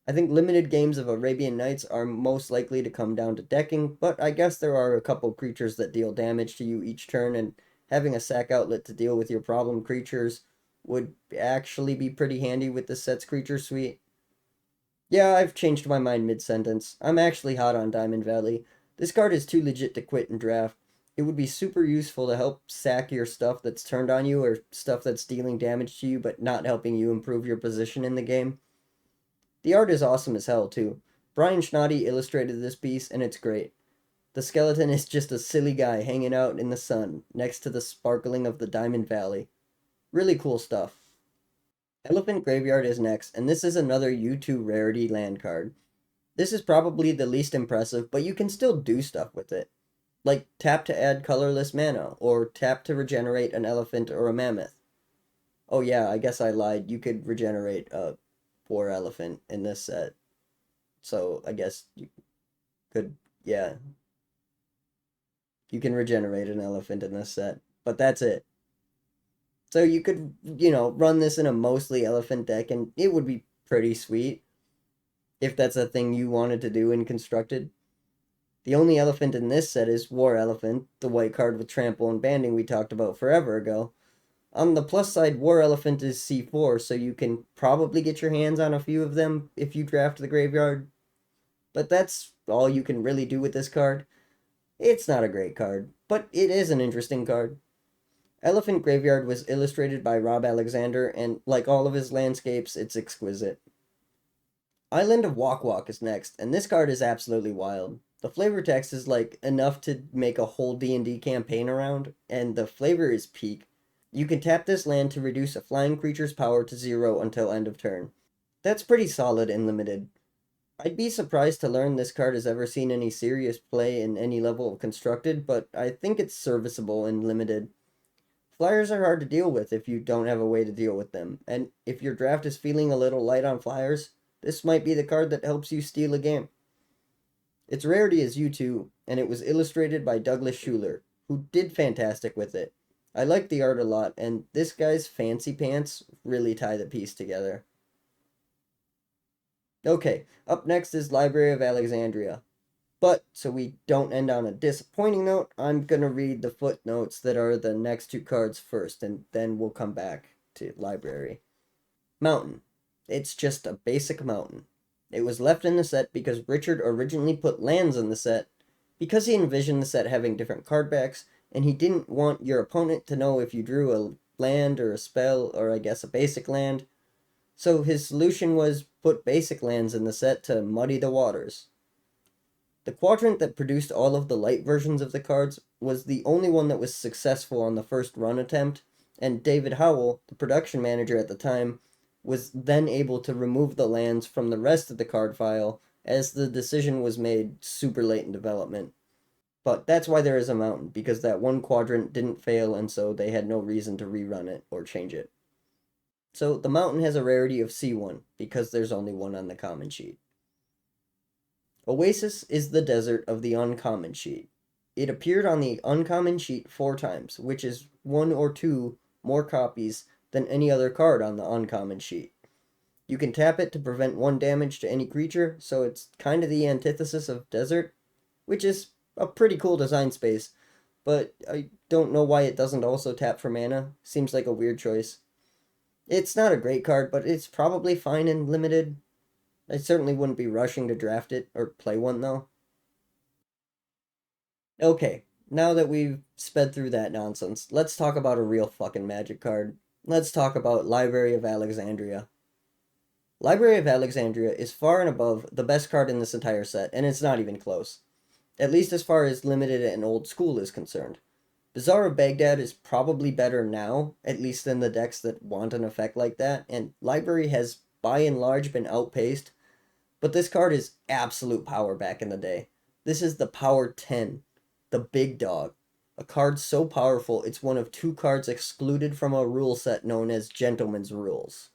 I think limited games of Arabian Nights are most likely to come down to decking, but I guess there are a couple creatures that deal damage to you each turn, and having a sack outlet to deal with your problem creatures would actually be pretty handy with the set's creature suite. Yeah, I've changed my mind mid-sentence. I'm actually hot on Diamond Valley. This card is too legit to quit and draft. It would be super useful to help sack your stuff that's turned on you or stuff that's dealing damage to you but not helping you improve your position in the game. The art is awesome as hell, too. Brian Schnotty illustrated this piece, and it's great. The skeleton is just a silly guy hanging out in the sun next to the sparkling of the Diamond Valley. Really cool stuff. Elephant Graveyard is next, and this is another U2 rarity land card. This is probably the least impressive, but you can still do stuff with it. Like tap to add colorless mana, or tap to regenerate an elephant or a mammoth. Oh yeah, I guess I lied. You could regenerate a poor elephant in this set. So I guess you could, yeah. You can regenerate an elephant in this set. But that's it. So you could, run this in a mostly elephant deck, and it would be pretty sweet if that's a thing you wanted to do in Constructed. The only elephant in this set is War Elephant, the white card with trample and banding we talked about forever ago. On the plus side, War Elephant is C4, so you can probably get your hands on a few of them if you draft the graveyard. But that's all you can really do with this card. It's not a great card, but it is an interesting card. Elephant Graveyard was illustrated by Rob Alexander, and like all of his landscapes, it's exquisite. Island of Walk Walk is next, and this card is absolutely wild. The flavor text is like enough to make a whole D&D campaign around, and the flavor is peak. You can tap this land to reduce a flying creature's power to 0 until end of turn. That's pretty solid in Limited. I'd be surprised to learn this card has ever seen any serious play in any level of Constructed, but I think it's serviceable in Limited. Flyers are hard to deal with if you don't have a way to deal with them, and if your draft is feeling a little light on flyers, this might be the card that helps you steal a game. Its rarity is U2, and it was illustrated by Douglas Schuler, who did fantastic with it. I like the art a lot, and this guy's fancy pants really tie the piece together. Okay, up next is Library of Alexandria. But, so we don't end on a disappointing note, I'm going to read the footnotes that are the next two cards first, and then we'll come back to Library. Mountain. It's just a basic mountain. It was left in the set because Richard originally put lands in the set because he envisioned the set having different card backs, and he didn't want your opponent to know if you drew a land or a spell or I guess a basic land. So his solution was put basic lands in the set to muddy the waters. The quadrant that produced all of the light versions of the cards was the only one that was successful on the first run attempt, and David Howell, the production manager at the time, was then able to remove the lands from the rest of the card file as the decision was made super late in development. But that's why there is a mountain, because that one quadrant didn't fail and so they had no reason to rerun it or change it. So the mountain has a rarity of C1, because there's only one on the common sheet. Oasis is the desert of the uncommon sheet. It appeared on the uncommon sheet 4 times, which is 1 or 2 more copies than any other card on the uncommon sheet. You can tap it to prevent 1 damage to any creature, so it's kind of the antithesis of desert, which is a pretty cool design space, but I don't know why it doesn't also tap for mana. Seems like a weird choice. It's not a great card, but it's probably fine in Limited. I certainly wouldn't be rushing to draft it or play one, though. Okay, now that we've sped through that nonsense, let's talk about a real fucking Magic card. Let's talk about Library of Alexandria. Library of Alexandria is far and above the best card in this entire set, and it's not even close. at least as far as limited and old school is concerned. Bazaar of Baghdad is probably better now, at least than the decks that want an effect like that, and Library has by and large been outpaced, but this card is absolute power back in the day. This is the Power 10, the big dog. A card so powerful it's one of two cards excluded from a rule set known as Gentleman's Rules.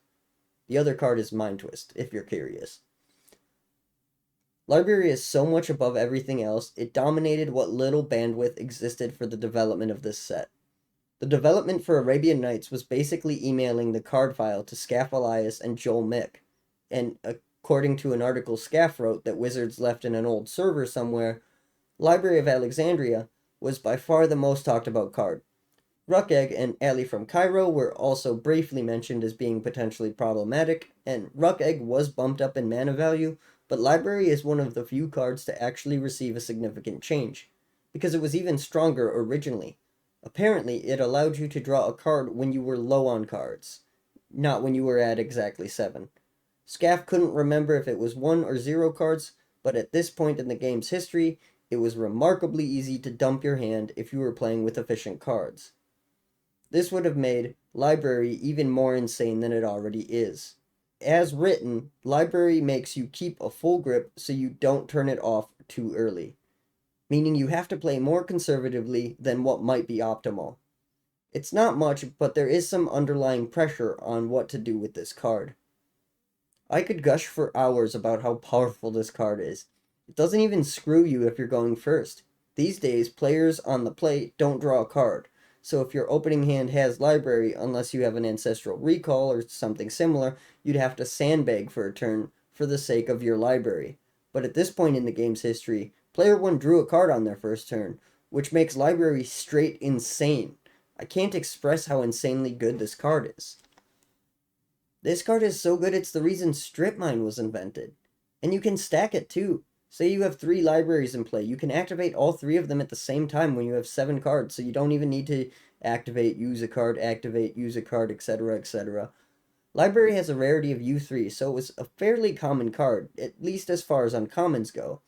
The other card is Mind Twist, if you're curious. Library is so much above everything else, it dominated what little bandwidth existed for the development of this set. The development for Arabian Nights was basically emailing the card file to Scaff Elias and Joel Mick, and according to an article Scaff wrote that Wizards left in an old server somewhere, Library of Alexandria was by far the most talked about card. Ruck-Egg and Ali from Cairo were also briefly mentioned as being potentially problematic, and Ruck-Egg was bumped up in mana value, but Library is one of the few cards to actually receive a significant change, because it was even stronger originally. Apparently, it allowed you to draw a card when you were low on cards, not when you were at exactly 7. Scaff couldn't remember if it was 1 or 0 cards, but at this point in the game's history, it was remarkably easy to dump your hand if you were playing with efficient cards. This would have made Library even more insane than it already is. As written, Library makes you keep a full grip so you don't turn it off too early, meaning you have to play more conservatively than what might be optimal. It's not much, but there is some underlying pressure on what to do with this card. I could gush for hours about how powerful this card is. It doesn't even screw you if you're going first. These days, players on the play don't draw a card, so if your opening hand has Library, unless you have an Ancestral Recall or something similar, you'd have to sandbag for a turn for the sake of your Library. But at this point in the game's history, player 1 drew a card on their first turn, which makes Library straight insane. I can't express how insanely good this card is. This card is so good it's the reason Strip Mine was invented. And you can stack it too. Say you have 3 libraries in play, you can activate all 3 of them at the same time when you have 7 cards, so you don't even need to activate, use a card, activate, use a card, etc., etc. Library has a rarity of U3, so it was a fairly common card, at least as far as uncommons go.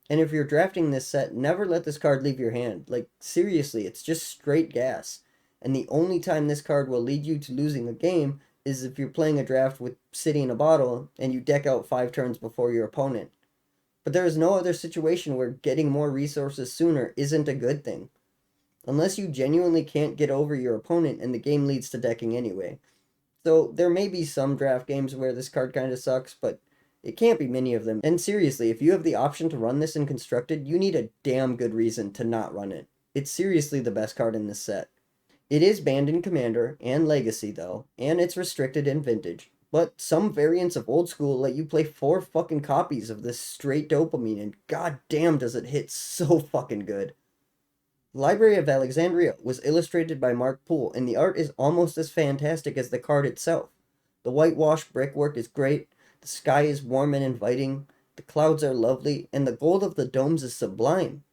And if you're drafting this set, never let this card leave your hand. Like, seriously, it's just straight gas. And the only time this card will lead you to losing a game is if you're playing a draft with City in a Bottle and you deck out 5 turns before your opponent. But there is no other situation where getting more resources sooner isn't a good thing. Unless you genuinely can't get over your opponent and the game leads to decking anyway. So there may be some draft games where this card kind of sucks, but it can't be many of them. And seriously, if you have the option to run this in Constructed, you need a damn good reason to not run it. It's seriously the best card in this set. It is banned in Commander and Legacy though, and it's restricted in Vintage. But some variants of Old School let you play 4 fucking copies of this straight dopamine, and goddamn does it hit so fucking good. Library of Alexandria was illustrated by Mark Poole, and the art is almost as fantastic as the card itself. The whitewashed brickwork is great, the sky is warm and inviting, the clouds are lovely, and the gold of the domes is sublime.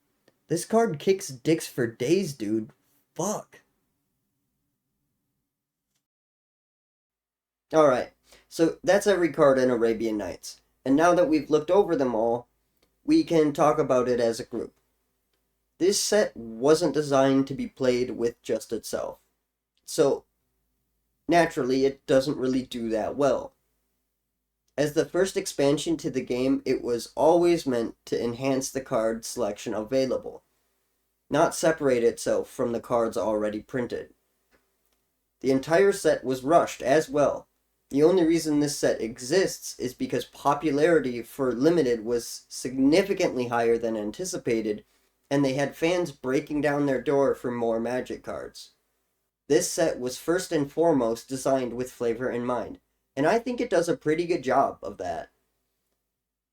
This card kicks dicks for days, dude. Fuck. Alright, so that's every card in Arabian Nights. And now that we've looked over them all, we can talk about it as a group. This set wasn't designed to be played with just itself. So, naturally, it doesn't really do that well. As the first expansion to the game, it was always meant to enhance the card selection available, not separate itself from the cards already printed. The entire set was rushed as well. The only reason this set exists is because popularity for Limited was significantly higher than anticipated, and they had fans breaking down their door for more Magic cards. This set was first and foremost designed with flavor in mind, and I think it does a pretty good job of that.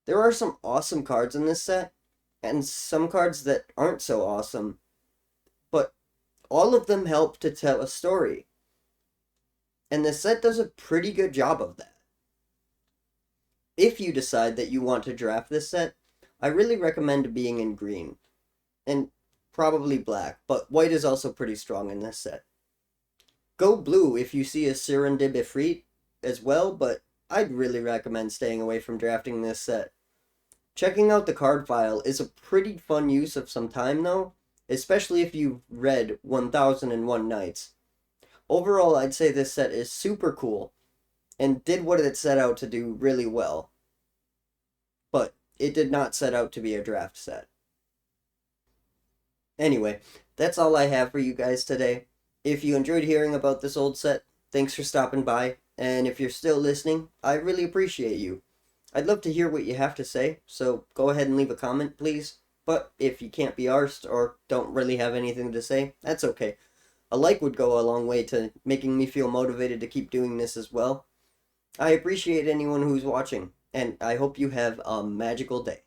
There are some awesome cards in this set, and some cards that aren't so awesome, but all of them help to tell a story. And the set does a pretty good job of that. If you decide that you want to draft this set, I really recommend being in green. And probably black, but white is also pretty strong in this set. Go blue if you see a Serendib Ifrit as well, but I'd really recommend staying away from drafting this set. Checking out the card file is a pretty fun use of some time though, especially if you've read 1001 Nights. Overall, I'd say this set is super cool and did what it set out to do really well, but it did not set out to be a draft set. Anyway, that's all I have for you guys today. If you enjoyed hearing about this old set, thanks for stopping by, and if you're still listening, I really appreciate you. I'd love to hear what you have to say, so go ahead and leave a comment, please. But if you can't be arsed or don't really have anything to say, that's okay. A like would go a long way to making me feel motivated to keep doing this as well. I appreciate anyone who's watching, and I hope you have a magical day.